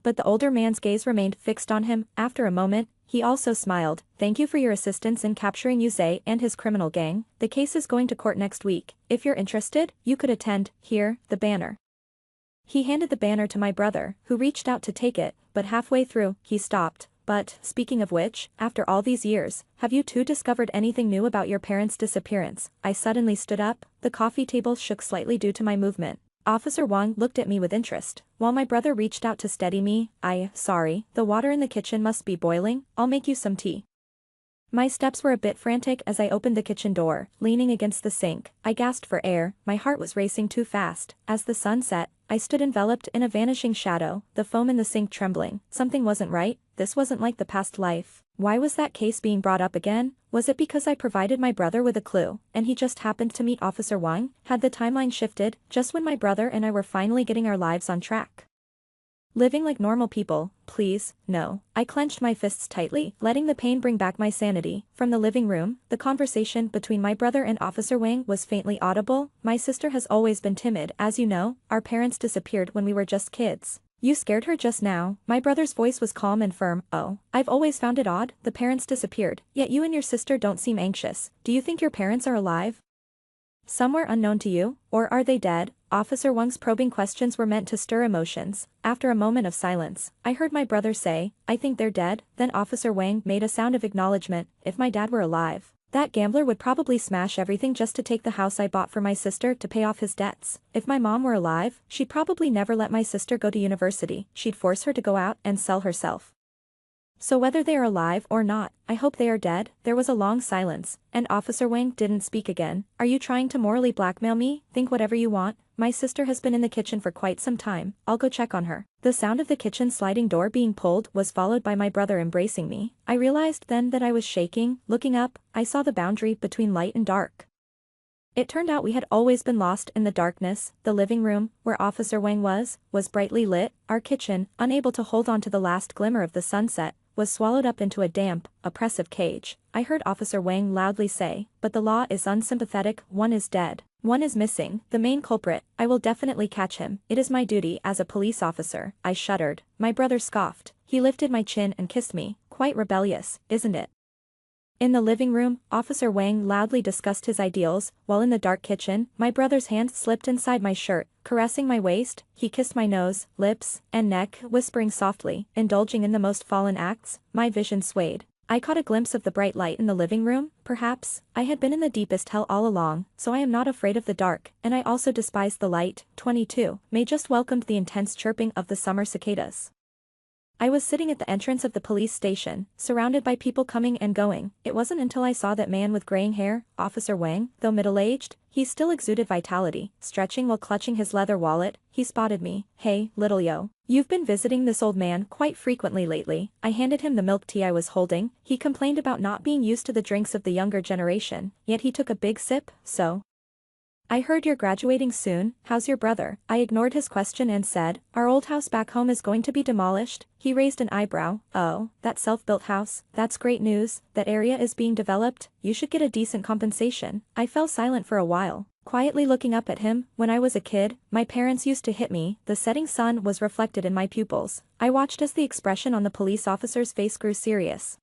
But the older man's gaze remained fixed on him. After a moment, he also smiled. Thank you for your assistance in capturing Yuze and his criminal gang. The case is going to court next week. If you're interested, you could attend. Here, the banner. He handed the banner to my brother, who reached out to take it, but halfway through, he stopped. But, speaking of which, after all these years, have you two discovered anything new about your parents' disappearance? I suddenly stood up. The coffee table shook slightly due to my movement. Officer Wang looked at me with interest, while my brother reached out to steady me. Sorry, the water in the kitchen must be boiling. I'll make you some tea. My steps were a bit frantic as I opened the kitchen door, leaning against the sink. I gasped for air, my heart was racing too fast. As the sun set, I stood enveloped in a vanishing shadow, the foam in the sink trembling. Something wasn't right. This wasn't like the past life. Why was that case being brought up again? Was it because I provided my brother with a clue, and he just happened to meet Officer Wang? Had the timeline shifted, just when my brother and I were finally getting our lives on track? Living like normal people, please, no. I clenched my fists tightly, letting the pain bring back my sanity. From the living room, the conversation between my brother and Officer Wang was faintly audible. My sister has always been timid, as you know. Our parents disappeared when we were just kids. You scared her just now. My brother's voice was calm and firm. Oh, I've always found it odd. The parents disappeared, yet you and your sister don't seem anxious. Do you think your parents are alive? Somewhere unknown to you? Or are they dead? Officer Wang's probing questions were meant to stir emotions. After a moment of silence, I heard my brother say, I think they're dead. Then Officer Wang made a sound of acknowledgement. If my dad were alive, that gambler would probably smash everything just to take the house I bought for my sister to pay off his debts. If my mom were alive, she'd probably never let my sister go to university. She'd force her to go out and sell herself. So whether they are alive or not, I hope they are dead. There was a long silence, and Officer Wang didn't speak again. Are you trying to morally blackmail me? Think whatever you want. My sister has been in the kitchen for quite some time. I'll go check on her. The sound of the kitchen sliding door being pulled was followed by my brother embracing me. I realized then that I was shaking. Looking up, I saw the boundary between light and dark. It turned out we had always been lost in the darkness. The living room, where Officer Wang was brightly lit. Our kitchen, unable to hold on to the last glimmer of the sunset, was swallowed up into a damp, oppressive cage. I heard Officer Wang loudly say, but the law is unsympathetic. One is dead. One is missing, the main culprit. I will definitely catch him. It is my duty as a police officer. I shuddered. My brother scoffed. He lifted my chin and kissed me. Quite rebellious, isn't it? In the living room, Officer Wang loudly discussed his ideals, while in the dark kitchen, my brother's hand slipped inside my shirt, caressing my waist. He kissed my nose, lips, and neck, whispering softly, indulging in the most fallen acts. My vision swayed. I caught a glimpse of the bright light in the living room. Perhaps, I had been in the deepest hell all along, so I am not afraid of the dark, and I also despise the light. 22. May just welcomed the intense chirping of the summer cicadas. I was sitting at the entrance of the police station, surrounded by people coming and going. It wasn't until I saw that man with graying hair, Officer Wang. Though middle-aged, he still exuded vitality. Stretching while clutching his leather wallet, he spotted me. Hey, little yo. You've been visiting this old man quite frequently lately. I handed him the milk tea I was holding. He complained about not being used to the drinks of the younger generation, yet he took a big sip. So, I heard you're graduating soon. How's your brother? I ignored his question and said, our old house back home is going to be demolished. He raised an eyebrow. Oh, that self-built house? That's great news. That area is being developed. You should get a decent compensation. I fell silent for a while, quietly looking up at him. When I was a kid, my parents used to hit me. The setting sun was reflected in my pupils. I watched as the expression on the police officer's face grew serious.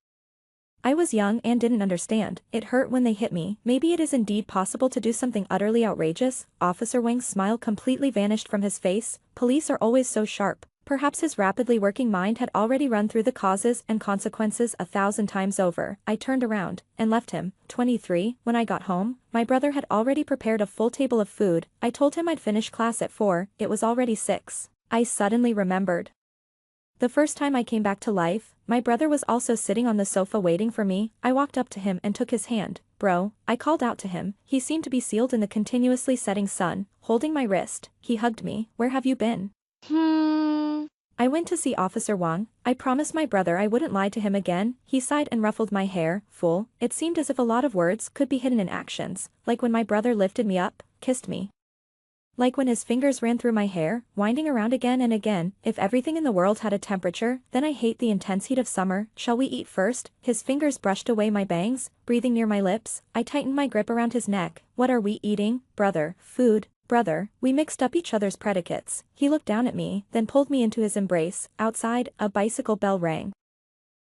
I was young and didn't understand. It hurt when they hit me. Maybe it is indeed possible to do something utterly outrageous. Officer Wang's smile completely vanished from his face. Police are always so sharp. Perhaps his rapidly working mind had already run through the causes and consequences 1,000 times over. I turned around and left him. 23. When I got home, my brother had already prepared a full table of food. I told him I'd finish class at 4. It was already 6. I suddenly remembered. The first time I came back to life, my brother was also sitting on the sofa waiting for me. I walked up to him and took his hand. Bro, I called out to him. He seemed to be sealed in the continuously setting sun, holding my wrist. He hugged me. Where have you been? I went to see Officer Wang. I promised my brother I wouldn't lie to him again. He sighed and ruffled my hair. Fool. It seemed as if a lot of words could be hidden in actions, like when my brother lifted me up, kissed me. Like when his fingers ran through my hair, winding around again and again. If everything in the world had a temperature, then I hate the intense heat of summer. Shall we eat first? His fingers brushed away my bangs, breathing near my lips. I tightened my grip around his neck. What are we eating, brother? Food. Brother. We mixed up each other's predicates. He looked down at me, then pulled me into his embrace. Outside, a bicycle bell rang.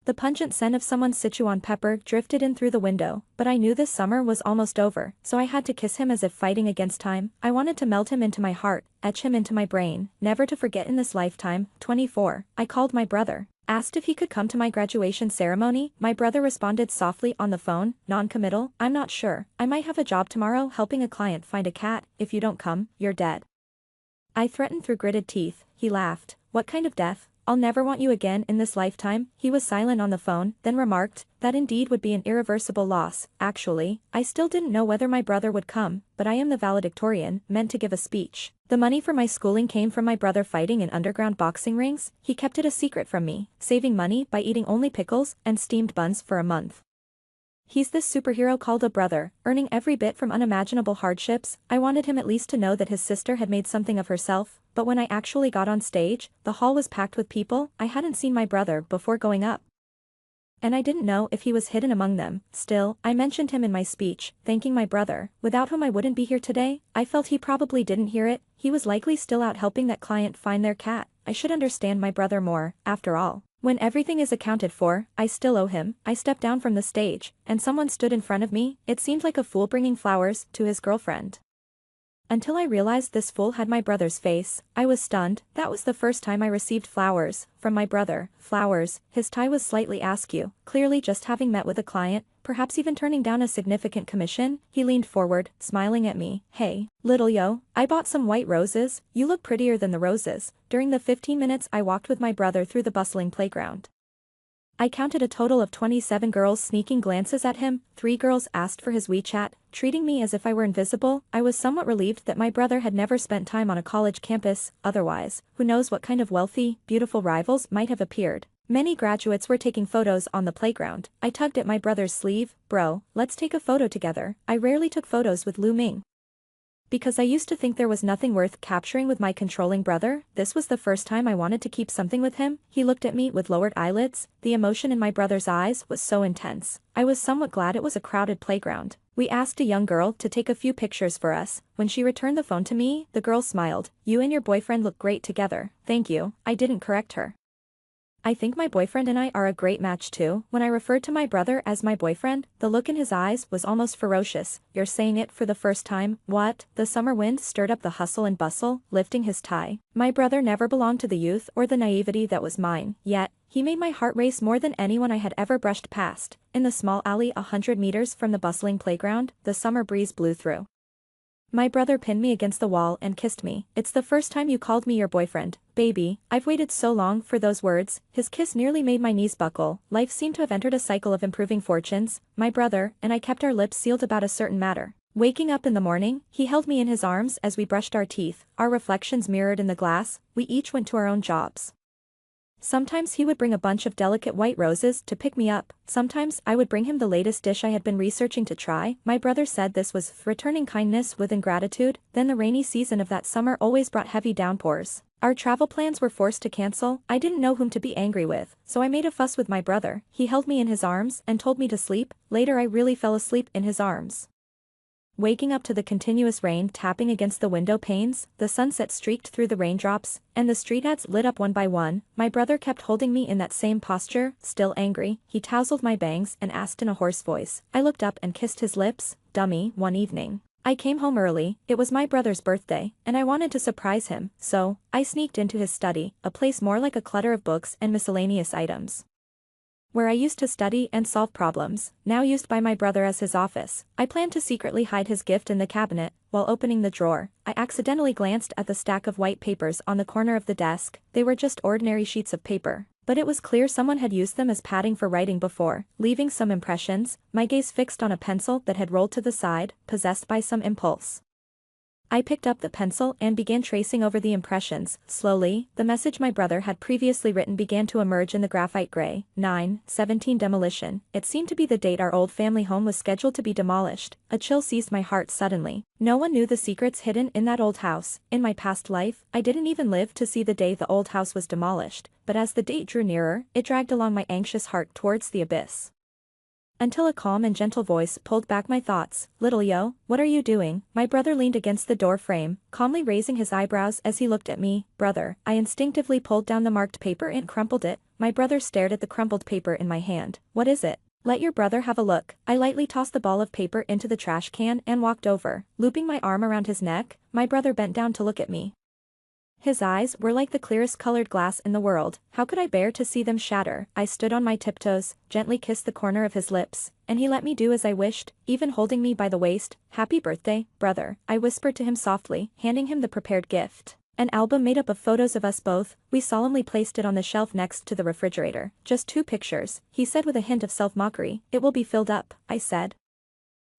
The pungent scent of someone's Sichuan pepper drifted in through the window, but I knew this summer was almost over, so I had to kiss him as if fighting against time. I wanted to melt him into my heart, etch him into my brain, never to forget in this lifetime. 24. I called my brother. Asked if he could come to my graduation ceremony. My brother responded softly on the phone, non-committal. I'm not sure. I might have a job tomorrow helping a client find a cat. If you don't come, you're dead. I threatened through gritted teeth. He laughed. What kind of death? I'll never want you again in this lifetime. He was silent on the phone, then remarked, that indeed would be an irreversible loss. Actually, I still didn't know whether my brother would come, but I am the valedictorian, meant to give a speech. The money for my schooling came from my brother fighting in underground boxing rings. He kept it a secret from me, saving money by eating only pickles and steamed buns for a month. He's this superhero called a brother, earning every bit from unimaginable hardships. I wanted him at least to know that his sister had made something of herself, but when I actually got on stage, the hall was packed with people. I hadn't seen my brother before going up, and I didn't know if he was hidden among them. Still, I mentioned him in my speech, thanking my brother, without whom I wouldn't be here today. I felt he probably didn't hear it. He was likely still out helping that client find their cat. I should understand my brother more, after all. When everything is accounted for, I still owe him. I stepped down from the stage, and someone stood in front of me. It seemed like a fool bringing flowers to his girlfriend. Until I realized this fool had my brother's face, I was stunned. That was the first time I received flowers from my brother. Flowers. His tie was slightly askew, clearly just having met with a client, perhaps even turning down a significant commission. He leaned forward, smiling at me. Hey, little yo, I bought some white roses. You look prettier than the roses. During the 15 minutes I walked with my brother through the bustling playground, I counted a total of 27 girls sneaking glances at him. 3 girls asked for his WeChat, treating me as if I were invisible. I was somewhat relieved that my brother had never spent time on a college campus. Otherwise, who knows what kind of wealthy, beautiful rivals might have appeared. Many graduates were taking photos on the playground. I tugged at my brother's sleeve. Bro, let's take a photo together. I rarely took photos with Lu Ming, because I used to think there was nothing worth capturing with my controlling brother. This was the first time I wanted to keep something with him. He looked at me with lowered eyelids. The emotion in my brother's eyes was so intense. I was somewhat glad it was a crowded playground. We asked a young girl to take a few pictures for us. When she returned the phone to me, the girl smiled. You and your boyfriend look great together. Thank you. I didn't correct her. I think my boyfriend and I are a great match too. When I referred to my brother as my boyfriend, the look in his eyes was almost ferocious. You're saying it for the first time? What? The summer wind stirred up the hustle and bustle, lifting his tie. My brother never belonged to the youth or the naivety that was mine, yet, he made my heart race more than anyone I had ever brushed past. In the small alley 100 meters from the bustling playground, the summer breeze blew through. My brother pinned me against the wall and kissed me. It's the first time you called me your boyfriend, baby. I've waited so long for those words. His kiss nearly made my knees buckle. Life seemed to have entered a cycle of improving fortunes. My brother and I kept our lips sealed about a certain matter. Waking up in the morning, he held me in his arms as we brushed our teeth, our reflections mirrored in the glass. We each went to our own jobs. Sometimes he would bring a bunch of delicate white roses to pick me up. Sometimes I would bring him the latest dish I had been researching to try. My brother said this was returning kindness with ingratitude. Then the rainy season of that summer always brought heavy downpours. Our travel plans were forced to cancel. I didn't know whom to be angry with, so I made a fuss with my brother. He held me in his arms and told me to sleep. Later I really fell asleep in his arms. Waking up to the continuous rain tapping against the window panes, the sunset streaked through the raindrops, and the street ads lit up one by one. My brother kept holding me in that same posture, still angry. He tousled my bangs and asked in a hoarse voice. I looked up and kissed his lips. Dummy. One evening, I came home early. It was my brother's birthday, and I wanted to surprise him, so I sneaked into his study, a place more like a clutter of books and miscellaneous items, where I used to study and solve problems, now used by my brother as his office. I planned to secretly hide his gift in the cabinet. While opening the drawer, I accidentally glanced at the stack of white papers on the corner of the desk. They were just ordinary sheets of paper, but it was clear someone had used them as padding for writing before, leaving some impressions. My gaze fixed on a pencil that had rolled to the side, possessed by some impulse. I picked up the pencil and began tracing over the impressions. Slowly, the message my brother had previously written began to emerge in the graphite gray. 9/17 demolition. It seemed to be the date our old family home was scheduled to be demolished. A chill seized my heart suddenly. No one knew the secrets hidden in that old house. In my past life, I didn't even live to see the day the old house was demolished, but as the date drew nearer, it dragged along my anxious heart towards the abyss. Until a calm and gentle voice pulled back my thoughts. "Little yo, what are you doing?" My brother leaned against the door frame, calmly raising his eyebrows as he looked at me. "Brother." I instinctively pulled down the marked paper and crumpled it. My brother stared at the crumpled paper in my hand. "What is it?" "Let your brother have a look." I lightly tossed the ball of paper into the trash can and walked over. Looping my arm around his neck, my brother bent down to look at me. His eyes were like the clearest colored glass in the world. How could I bear to see them shatter? I stood on my tiptoes, gently kissed the corner of his lips, and he let me do as I wished, even holding me by the waist. "Happy birthday, brother," I whispered to him softly, handing him the prepared gift. An album made up of photos of us both. We solemnly placed it on the shelf next to the refrigerator. "Just 2 pictures," he said with a hint of self-mockery. "It will be filled up," I said.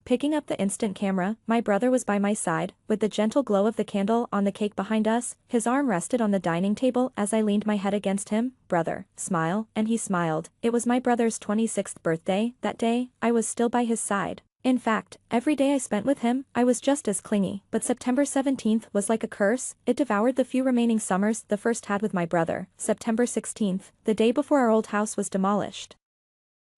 Picking up the instant camera, my brother was by my side, with the gentle glow of the candle on the cake behind us. His arm rested on the dining table as I leaned my head against him. "Brother, smile," and he smiled. It was my brother's 26th birthday. That day, I was still by his side. In fact, every day I spent with him, I was just as clingy. But September 17th was like a curse. It devoured the few remaining summers the first had with my brother. September 16th, the day before our old house was demolished.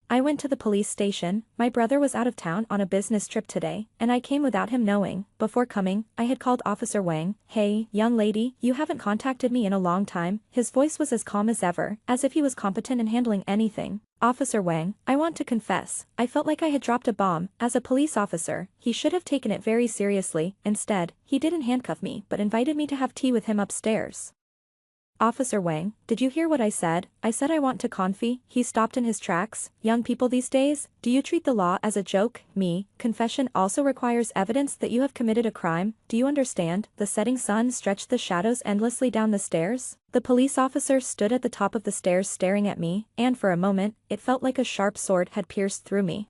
I went to the police station. My brother was out of town on a business trip today, and I came without him knowing. Before coming, I had called Officer Wang. "Hey, young lady, you haven't contacted me in a long time." His voice was as calm as ever, as if he was competent in handling anything. "Officer Wang, I want to confess, I felt like I had dropped a bomb. As a police officer, he should have taken it very seriously. Instead, he didn't handcuff me but invited me to have tea with him upstairs." "Officer Wang, did you hear what I said?" "I said I want to confy." He stopped in his tracks. "Young people these days, do you treat the law as a joke?" "Me, confession also requires evidence that you have committed a crime. Do you understand?" The setting sun stretched the shadows endlessly down the stairs. The police officer stood at the top of the stairs staring at me, and for a moment, it felt like a sharp sword had pierced through me.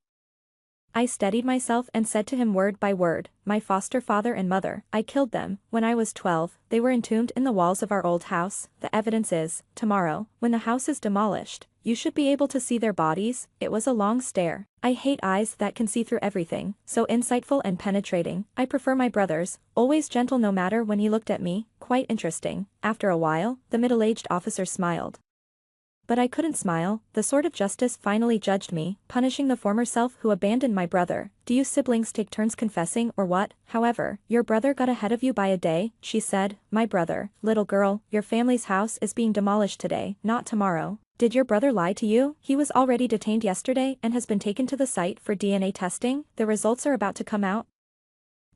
I steadied myself and said to him word by word, "My foster father and mother, I killed them. When I was 12, they were entombed in the walls of our old house. The evidence is, tomorrow, when the house is demolished, you should be able to see their bodies." It was a long stare. I hate eyes that can see through everything, so insightful and penetrating. I prefer my brother's, always gentle no matter when he looked at me. Quite interesting. After a while, the middle-aged officer smiled. But I couldn't smile. The sword of justice finally judged me, punishing the former self who abandoned my brother. "Do you siblings take turns confessing or what?" "However, your brother got ahead of you by a day," she said. "My brother, little girl, your family's house is being demolished today, not tomorrow." "Did your brother lie to you?" "He was already detained yesterday and has been taken to the site for DNA testing. The results are about to come out.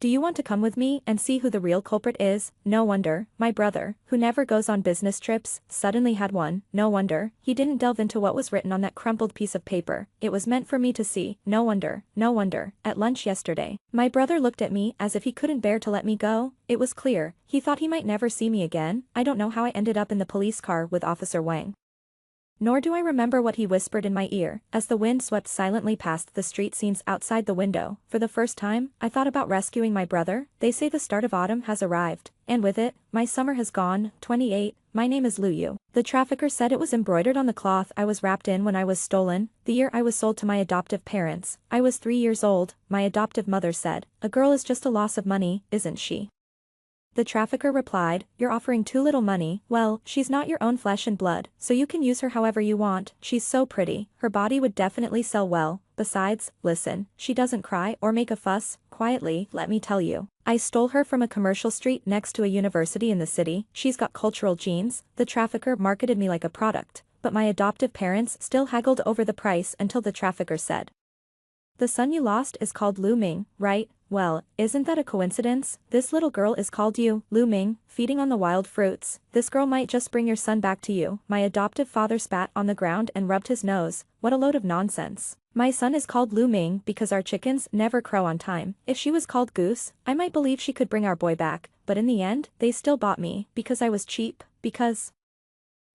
Do you want to come with me and see who the real culprit is?" No wonder, my brother, who never goes on business trips, suddenly had one. No wonder, he didn't delve into what was written on that crumpled piece of paper. It was meant for me to see. No wonder, no wonder. At lunch yesterday, my brother looked at me as if he couldn't bear to let me go. It was clear, he thought he might never see me again. I don't know how I ended up in the police car with Officer Wang. Nor do I remember what he whispered in my ear, as the wind swept silently past the street scenes outside the window. For the first time, I thought about rescuing my brother. They say the start of autumn has arrived, and with it, my summer has gone. 28, my name is Luyu. The trafficker said it was embroidered on the cloth I was wrapped in when I was stolen, the year I was sold to my adoptive parents. I was 3 years old, my adoptive mother said. "A girl is just a loss of money, isn't she?" The trafficker replied, "You're offering too little money. Well, she's not your own flesh and blood, so you can use her however you want. She's so pretty, her body would definitely sell well. Besides, listen, she doesn't cry or make a fuss. Quietly, let me tell you. I stole her from a commercial street next to a university in the city. She's got cultural genes." The trafficker marketed me like a product, but my adoptive parents still haggled over the price until the trafficker said, "The son you lost is called Lu Ming, right? Well, isn't that a coincidence? This little girl is called you, Lu Ming, feeding on the wild fruits. This girl might just bring your son back to you." My adoptive father spat on the ground and rubbed his nose. "What a load of nonsense. My son is called Lu Ming because our chickens never crow on time. If she was called Goose, I might believe she could bring our boy back, but in the end, they still bought me, because I was cheap, because..."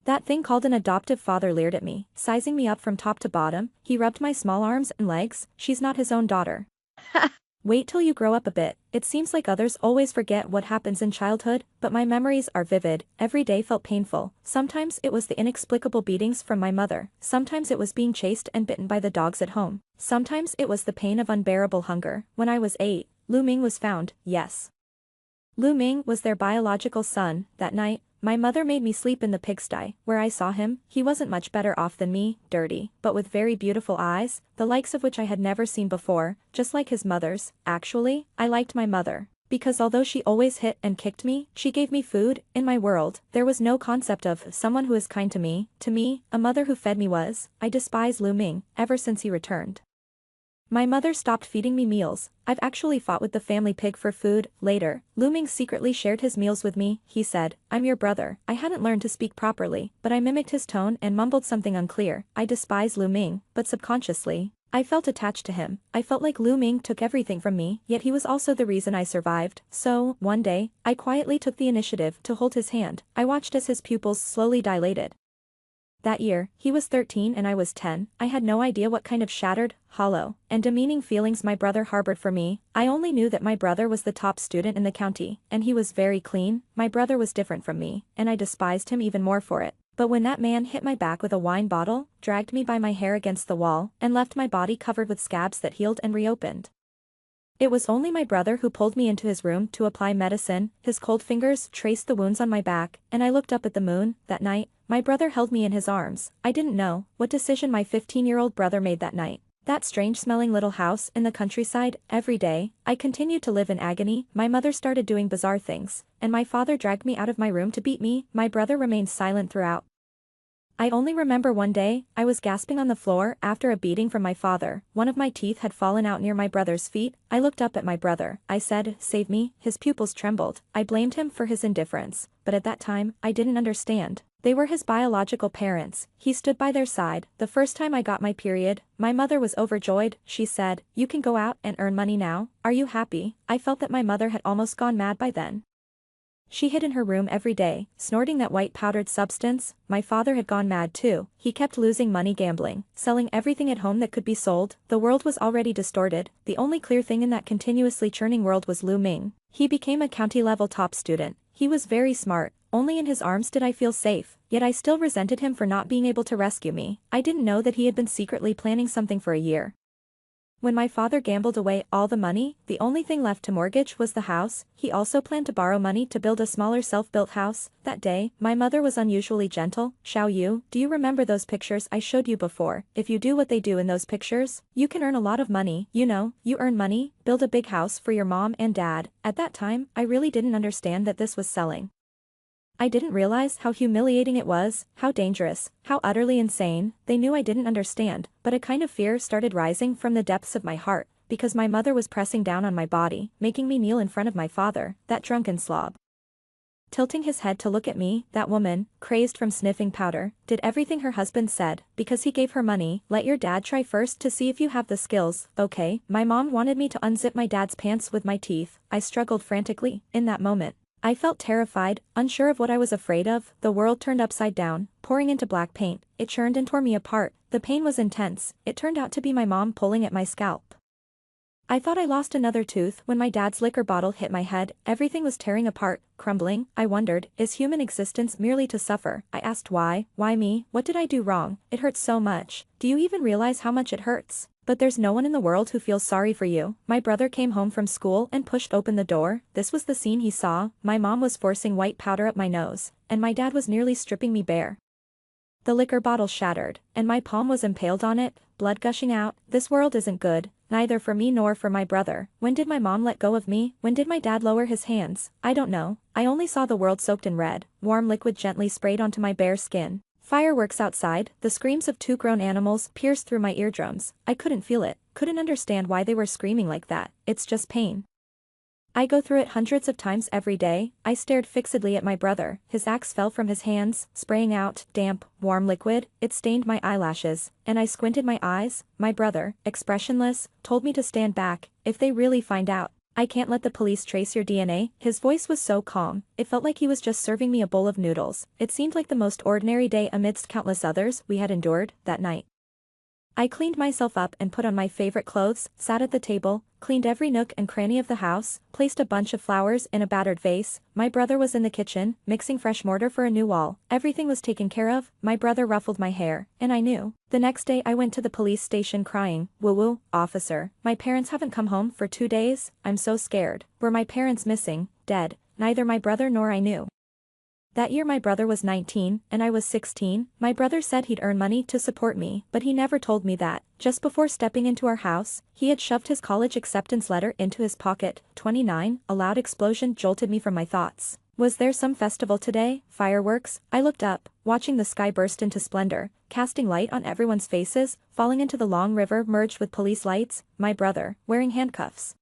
That thing called an adoptive father leered at me, sizing me up from top to bottom. He rubbed my small arms and legs. "She's not his own daughter." Wait till you grow up a bit. It seems like others always forget what happens in childhood, but my memories are vivid. Every day felt painful. Sometimes it was the inexplicable beatings from my mother. Sometimes it was being chased and bitten by the dogs at home. Sometimes it was the pain of unbearable hunger. When I was 8, Lu Ming was found, yes. Lu Ming was their biological son. That night, my mother made me sleep in the pigsty. Where I saw him, he wasn't much better off than me, dirty, but with very beautiful eyes, the likes of which I had never seen before, just like his mother's. Actually, I liked my mother. Because although she always hit and kicked me, she gave me food. In my world, there was no concept of someone who is kind to me. To me, a mother who fed me was. I despise Lu Ming, ever since he returned. My mother stopped feeding me meals. I've actually fought with the family pig for food. Later, Lu Ming secretly shared his meals with me. He said, "I'm your brother." I hadn't learned to speak properly, but I mimicked his tone and mumbled something unclear. I despise Lu Ming, but subconsciously, I felt attached to him. I felt like Lu Ming took everything from me, yet he was also the reason I survived. So, one day, I quietly took the initiative to hold his hand. I watched as his pupils slowly dilated. That year, he was 13 and I was 10. I had no idea what kind of shattered, hollow, and demeaning feelings my brother harbored for me. I only knew that my brother was the top student in the county, and he was very clean. My brother was different from me, and I despised him even more for it. But when that man hit my back with a wine bottle, dragged me by my hair against the wall, and left my body covered with scabs that healed and reopened, it was only my brother who pulled me into his room to apply medicine. His cold fingers traced the wounds on my back, and I looked up at the moon. That night, my brother held me in his arms. I didn't know what decision my 15-year-old brother made that night. That strange-smelling little house in the countryside, every day, I continued to live in agony. My mother started doing bizarre things, and my father dragged me out of my room to beat me. My brother remained silent throughout. I only remember one day, I was gasping on the floor after a beating from my father. One of my teeth had fallen out near my brother's feet. I looked up at my brother. I said, "Save me." His pupils trembled. I blamed him for his indifference, but at that time, I didn't understand. They were his biological parents. He stood by their side. The first time I got my period, my mother was overjoyed. She said, "You can go out and earn money now. Are you happy?" I felt that my mother had almost gone mad by then. She hid in her room every day, snorting that white powdered substance. My father had gone mad too. He kept losing money gambling, selling everything at home that could be sold. The world was already distorted. The only clear thing in that continuously churning world was Lu Ming. He became a county-level top student. He was very smart. Only in his arms did I feel safe, yet I still resented him for not being able to rescue me. I didn't know that he had been secretly planning something for a year. When my father gambled away all the money, the only thing left to mortgage was the house. He also planned to borrow money to build a smaller self-built house. That day, my mother was unusually gentle. "Xiao Yu, do you remember those pictures I showed you before? If you do what they do in those pictures, you can earn a lot of money. You know, you earn money, build a big house for your mom and dad." At that time, I really didn't understand that this was selling. I didn't realize how humiliating it was, how dangerous, how utterly insane. They knew I didn't understand, but a kind of fear started rising from the depths of my heart, because my mother was pressing down on my body, making me kneel in front of my father, that drunken slob. Tilting his head to look at me, that woman, crazed from sniffing powder, did everything her husband said, because he gave her money. "Let your dad try first to see if you have the skills." Okay, my mom wanted me to unzip my dad's pants with my teeth. I struggled frantically. In that moment, I felt terrified, unsure of what I was afraid of. The world turned upside down, pouring into black paint. It churned and tore me apart. The pain was intense. It turned out to be my mom pulling at my scalp. I thought I lost another tooth when my dad's liquor bottle hit my head. Everything was tearing apart, crumbling. I wondered, is human existence merely to suffer? I asked why? Why me? What did I do wrong? It hurts so much. Do you even realize how much it hurts? But there's no one in the world who feels sorry for you. My brother came home from school and pushed open the door. This was the scene he saw. My mom was forcing white powder up my nose, and my dad was nearly stripping me bare. The liquor bottle shattered, and my palm was impaled on it, blood gushing out. This world isn't good, neither for me nor for my brother. When did my mom let go of me? When did my dad lower his hands? I don't know. I only saw the world soaked in red. Warm liquid gently sprayed onto my bare skin. Fireworks outside, the screams of two grown animals pierced through my eardrums. I couldn't feel it, couldn't understand why they were screaming like that. It's just pain. I go through it hundreds of times every day. I stared fixedly at my brother. His axe fell from his hands, spraying out damp, warm liquid. It stained my eyelashes, and I squinted my eyes. My brother, expressionless, told me to stand back. "If they really find out, I can't let the police trace your DNA." His voice was so calm, it felt like he was just serving me a bowl of noodles. It seemed like the most ordinary day amidst countless others we had endured that night. I cleaned myself up and put on my favorite clothes, sat at the table, cleaned every nook and cranny of the house, placed a bunch of flowers in a battered vase. My brother was in the kitchen, mixing fresh mortar for a new wall. Everything was taken care of. My brother ruffled my hair, and I knew. The next day I went to the police station crying, "Woo-woo, officer. My parents haven't come home for 2 days, I'm so scared." Were my parents missing, dead? Neither my brother nor I knew. That year my brother was 19, and I was 16. My brother said he'd earn money to support me, but he never told me that. Just before stepping into our house, he had shoved his college acceptance letter into his pocket. 29, a loud explosion jolted me from my thoughts. Was there some festival today? Fireworks? I looked up, watching the sky burst into splendor, casting light on everyone's faces, falling into the long river merged with police lights. My brother, wearing handcuffs,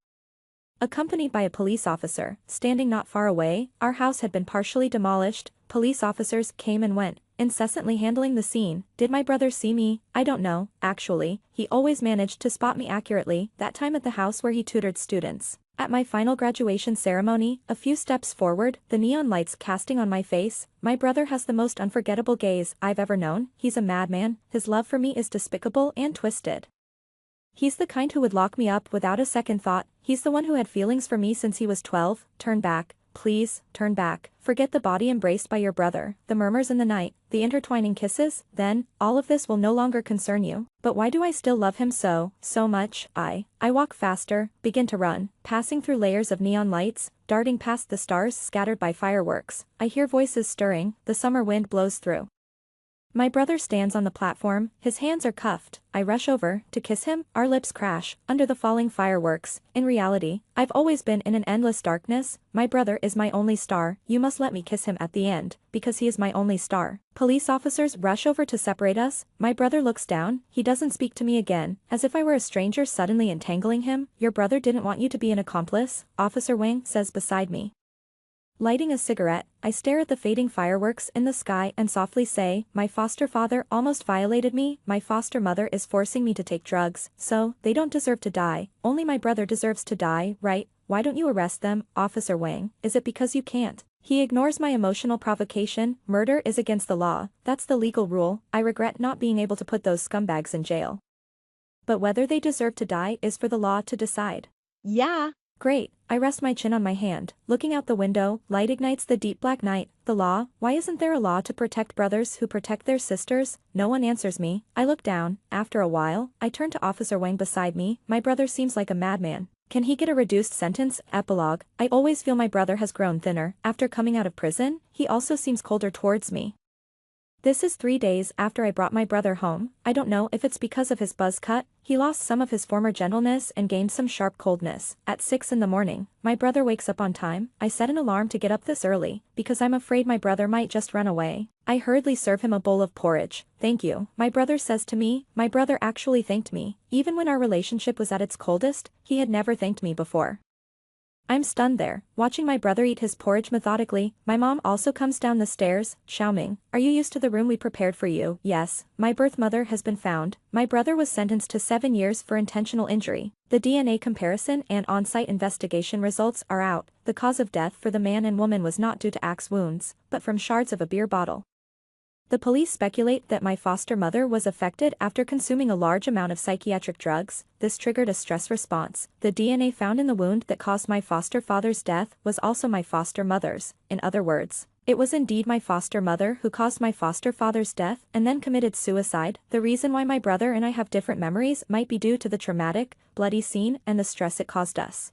accompanied by a police officer, standing not far away. Our house had been partially demolished. Police officers came and went, incessantly handling the scene. Did my brother see me? I don't know, actually. He always managed to spot me accurately. That time at the house where he tutored students. At my final graduation ceremony, a few steps forward, the neon lights casting on my face. My brother has the most unforgettable gaze I've ever known. He's a madman. His love for me is despicable and twisted. He's the kind who would lock me up without a second thought. He's the one who had feelings for me since he was 12. Turn back. Please, turn back. Forget the body embraced by your brother, the murmurs in the night, the intertwining kisses. Then, all of this will no longer concern you. But why do I still love him so much? I walk faster, begin to run, passing through layers of neon lights, darting past the stars scattered by fireworks. I hear voices stirring, the summer wind blows through. My brother stands on the platform, his hands are cuffed. I rush over to kiss him, our lips crash under the falling fireworks. In reality, I've always been in an endless darkness. My brother is my only star. You must let me kiss him at the end, because he is my only star. Police officers rush over to separate us. My brother looks down, he doesn't speak to me again, as if I were a stranger suddenly entangling him. Your brother didn't want you to be an accomplice, Officer Wang says beside me. Lighting a cigarette, I stare at the fading fireworks in the sky and softly say, my foster father almost violated me, my foster mother is forcing me to take drugs, so, they don't deserve to die, only my brother deserves to die, right? Why don't you arrest them, Officer Wang? Is it because you can't? He ignores my emotional provocation. Murder is against the law, that's the legal rule. I regret not being able to put those scumbags in jail. But whether they deserve to die is for the law to decide. Yeah. Great, I rest my chin on my hand, looking out the window, light ignites the deep black night. The law? Why isn't there a law to protect brothers who protect their sisters? No one answers me. I look down. After a while, I turn to Officer Wang beside me. My brother seems like a madman. Can he get a reduced sentence? Epilogue. I always feel my brother has grown thinner. After coming out of prison, he also seems colder towards me. This is 3 days after I brought my brother home. I don't know if it's because of his buzz cut. He lost some of his former gentleness and gained some sharp coldness. At 6 in the morning, my brother wakes up on time. I set an alarm to get up this early, because I'm afraid my brother might just run away. I hurriedly serve him a bowl of porridge. Thank you, my brother says to me. My brother actually thanked me. Even when our relationship was at its coldest, he had never thanked me before. I'm stunned there, watching my brother eat his porridge methodically. My mom also comes down the stairs. Xiaoming, are you used to the room we prepared for you? Yes, my birth mother has been found. My brother was sentenced to 7 years for intentional injury. The DNA comparison and on-site investigation results are out. The cause of death for the man and woman was not due to axe wounds, but from shards of a beer bottle. The police speculate that my foster mother was affected after consuming a large amount of psychiatric drugs. This triggered a stress response. The DNA found in the wound that caused my foster father's death was also my foster mother's. In other words, it was indeed my foster mother who caused my foster father's death and then committed suicide. The reason why my brother and I have different memories might be due to the traumatic, bloody scene and the stress it caused us,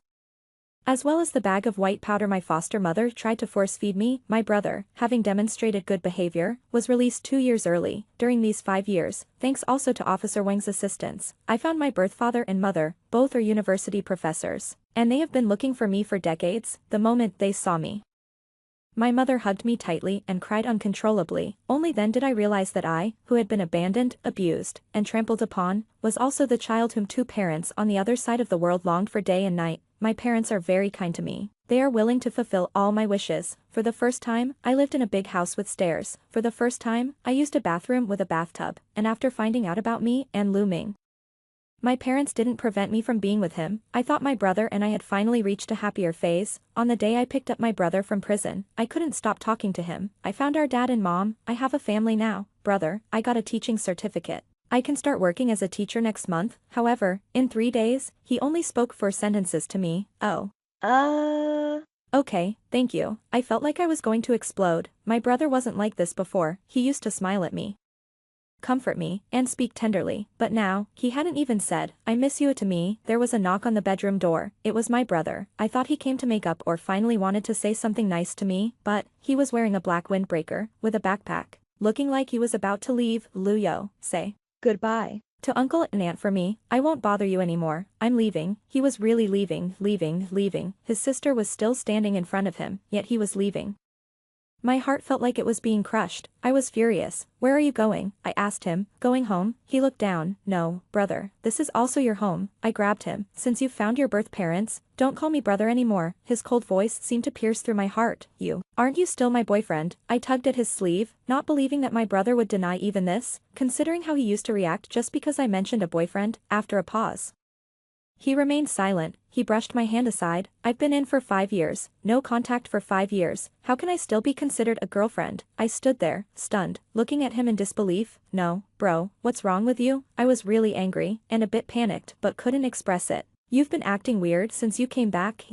as well as the bag of white powder my foster mother tried to force-feed me. My brother, having demonstrated good behavior, was released 2 years early. During these 5 years, thanks also to Officer Wang's assistance, I found my birth father and mother. Both are university professors, and they have been looking for me for decades. The moment they saw me, my mother hugged me tightly and cried uncontrollably. Only then did I realize that I, who had been abandoned, abused, and trampled upon, was also the child whom 2 parents on the other side of the world longed for day and night. My parents are very kind to me. They are willing to fulfill all my wishes. For the first time, I lived in a big house with stairs. For the first time, I used a bathroom with a bathtub. And after finding out about me and Lu Ming, my parents didn't prevent me from being with him. I thought my brother and I had finally reached a happier phase. On the day I picked up my brother from prison, I couldn't stop talking to him. I found our dad and mom. I have a family now. Brother, I got a teaching certificate. I can start working as a teacher next month. However, in 3 days, he only spoke 4 sentences to me. Oh. Okay, thank you. I felt like I was going to explode. My brother wasn't like this before. He used to smile at me, comfort me, and speak tenderly, but now, he hadn't even said, "I miss you" to me. There was a knock on the bedroom door. It was my brother. I thought he came to make up or finally wanted to say something nice to me, but, he was wearing a black windbreaker, with a backpack, looking like he was about to leave. Luyo, say goodbye to uncle and aunt for me. I won't bother you anymore. I'm leaving. He was really leaving. His sister was still standing in front of him, yet he was leaving. My heart felt like it was being crushed. I was furious. "Where are you going?" I asked him. "Going home." He looked down. "No, brother. This is also your home." I grabbed him. "Since you've found your birth parents, don't call me brother anymore." His cold voice seemed to pierce through my heart. Aren't you still my boyfriend?" I tugged at his sleeve, not believing that my brother would deny even this, considering how he used to react just because I mentioned a boyfriend. After a pause, he remained silent. He brushed my hand aside. "I've been in for 5 years. No contact for 5 years. How can I still be considered a girlfriend?" I stood there, stunned, looking at him in disbelief. "No, bro, what's wrong with you?" I was really angry, and a bit panicked, but couldn't express it. "You've been acting weird since you came back."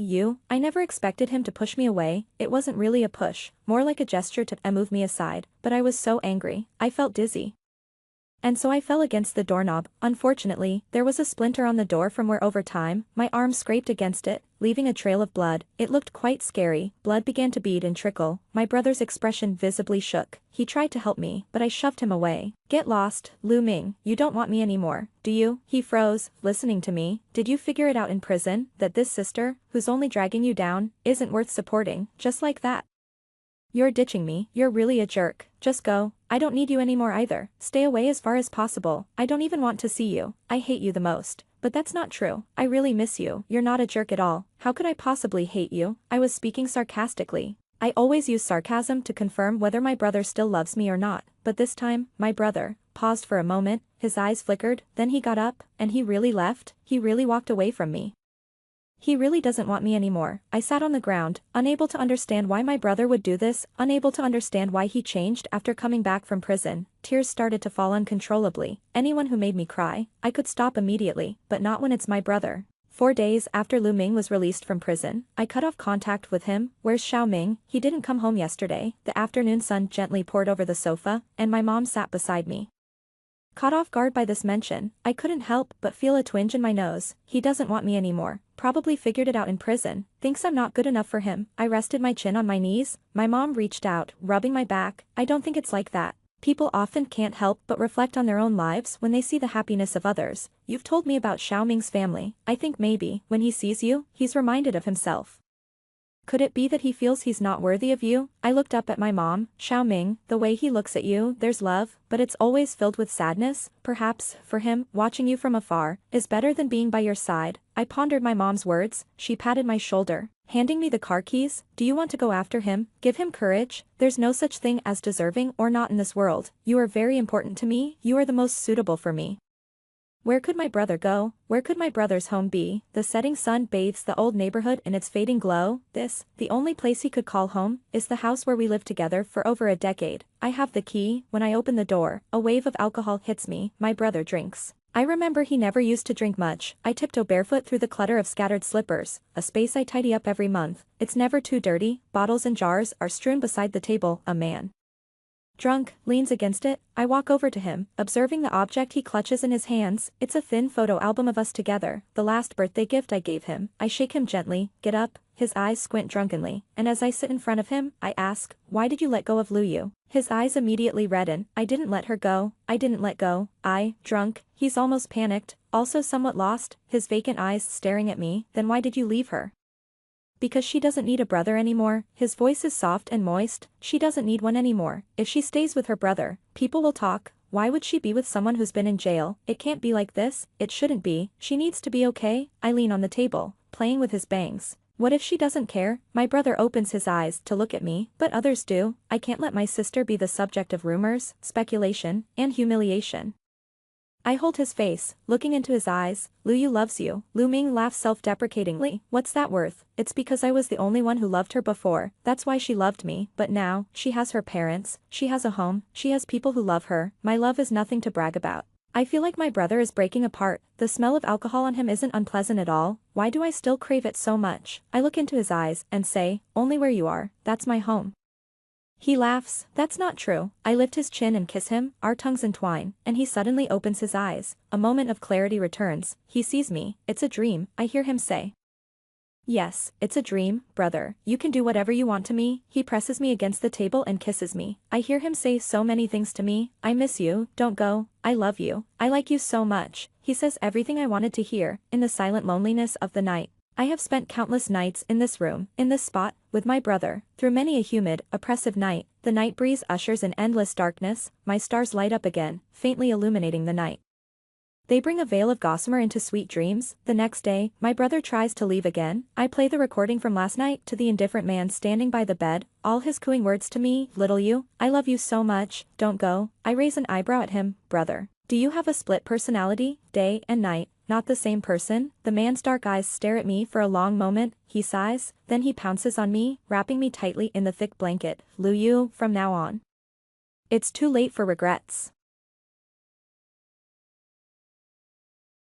I never expected him to push me away. It wasn't really a push, more like a gesture to move me aside, but I was so angry. I felt dizzy, and so I fell against the doorknob. Unfortunately, there was a splinter on the door from where over time, my arm scraped against it, leaving a trail of blood. It looked quite scary. Blood began to bead and trickle. My brother's expression visibly shook. He tried to help me, but I shoved him away. "Get lost, Lu Ming. You don't want me anymore, do you?" He froze, listening to me. "Did you figure it out in prison, that this sister, who's only dragging you down, isn't worth supporting, just like that? You're ditching me. You're really a jerk. Just go. I don't need you anymore either. Stay away as far as possible. I don't even want to see you. I hate you the most." But that's not true. I really miss you. You're not a jerk at all. How could I possibly hate you? I was speaking sarcastically. I always use sarcasm to confirm whether my brother still loves me or not, but this time, my brother paused for a moment, his eyes flickered, then he got up, and he really left. He really walked away from me. He really doesn't want me anymore. I sat on the ground, unable to understand why my brother would do this, unable to understand why he changed after coming back from prison. Tears started to fall uncontrollably. Anyone who made me cry, I could stop immediately, but not when it's my brother. 4 days after Lu Ming was released from prison, I cut off contact with him. "Where's Xiao Ming? He didn't come home yesterday." The afternoon sun gently poured over the sofa, and my mom sat beside me. Caught off guard by this mention, I couldn't help but feel a twinge in my nose. "He doesn't want me anymore. Probably figured it out in prison. Thinks I'm not good enough for him." I rested my chin on my knees. My mom reached out, rubbing my back. "I don't think it's like that. People often can't help but reflect on their own lives when they see the happiness of others. You've told me about Xiao Ming's family. I think maybe, when he sees you, he's reminded of himself. Could it be that he feels he's not worthy of you?" I looked up at my mom. "Xiao Ming, the way he looks at you, there's love, but it's always filled with sadness. Perhaps, for him, watching you from afar is better than being by your side." I pondered my mom's words. She patted my shoulder, handing me the car keys. "Do you want to go after him? Give him courage. There's no such thing as deserving or not in this world. You are very important to me. You are the most suitable for me." Where could my brother go? Where could my brother's home be? The setting sun bathes the old neighborhood in its fading glow. The only place he could call home, is the house where we lived together for over a decade. I have the key. When I open the door, a wave of alcohol hits me. My brother drinks. I remember he never used to drink much. I tiptoe barefoot through the clutter of scattered slippers, a space I tidy up every month. It's never too dirty. Bottles and jars are strewn beside the table. A man, drunk, leans against it. I walk over to him, observing the object he clutches in his hands. It's a thin photo album of us together, the last birthday gift I gave him. I shake him gently. "Get up." His eyes squint drunkenly, and as I sit in front of him, I ask, "Why did you let go of Luyu?" His eyes immediately redden. "I didn't let her go. I didn't let go." Drunk. He's almost panicked, also somewhat lost, his vacant eyes staring at me. "Then why did you leave her?" "Because she doesn't need a brother anymore." His voice is soft and moist. "She doesn't need one anymore. If she stays with her brother, people will talk. Why would she be with someone who's been in jail? It can't be like this. It shouldn't be. She needs to be okay." I lean on the table, playing with his bangs. "What if she doesn't care?" My brother opens his eyes to look at me. "But others do. I can't let my sister be the subject of rumors, speculation, and humiliation." I hold his face, looking into his eyes. "Luyu loves you." Lu Ming laughs self-deprecatingly. "What's that worth?" "It's because I was the only one who loved her before. That's why she loved me. But now, she has her parents, she has a home, she has people who love her. My love is nothing to brag about. I feel like my brother is breaking apart. The smell of alcohol on him isn't unpleasant at all. Why do I still crave it so much? I look into his eyes and say, only where you are, that's my home. He laughs, that's not true. I lift his chin and kiss him, our tongues entwine, and he suddenly opens his eyes. A moment of clarity returns, he sees me, it's a dream, I hear him say. Yes, it's a dream, brother, you can do whatever you want to me. He presses me against the table and kisses me. I hear him say so many things to me. I miss you, don't go, I love you, I like you so much. He says everything I wanted to hear, in the silent loneliness of the night. I have spent countless nights in this room, in this spot, with my brother, through many a humid, oppressive night. The night breeze ushers in endless darkness, my stars light up again, faintly illuminating the night. They bring a veil of gossamer into sweet dreams. The next day, my brother tries to leave again. I play the recording from last night to the indifferent man standing by the bed, all his cooing words to me, little you, I love you so much, don't go. I raise an eyebrow at him, brother. Do you have a split personality, day and night? Not the same person? The man's dark eyes stare at me for a long moment, he sighs, then he pounces on me, wrapping me tightly in the thick blanket. Lu Yu, from now on. It's too late for regrets.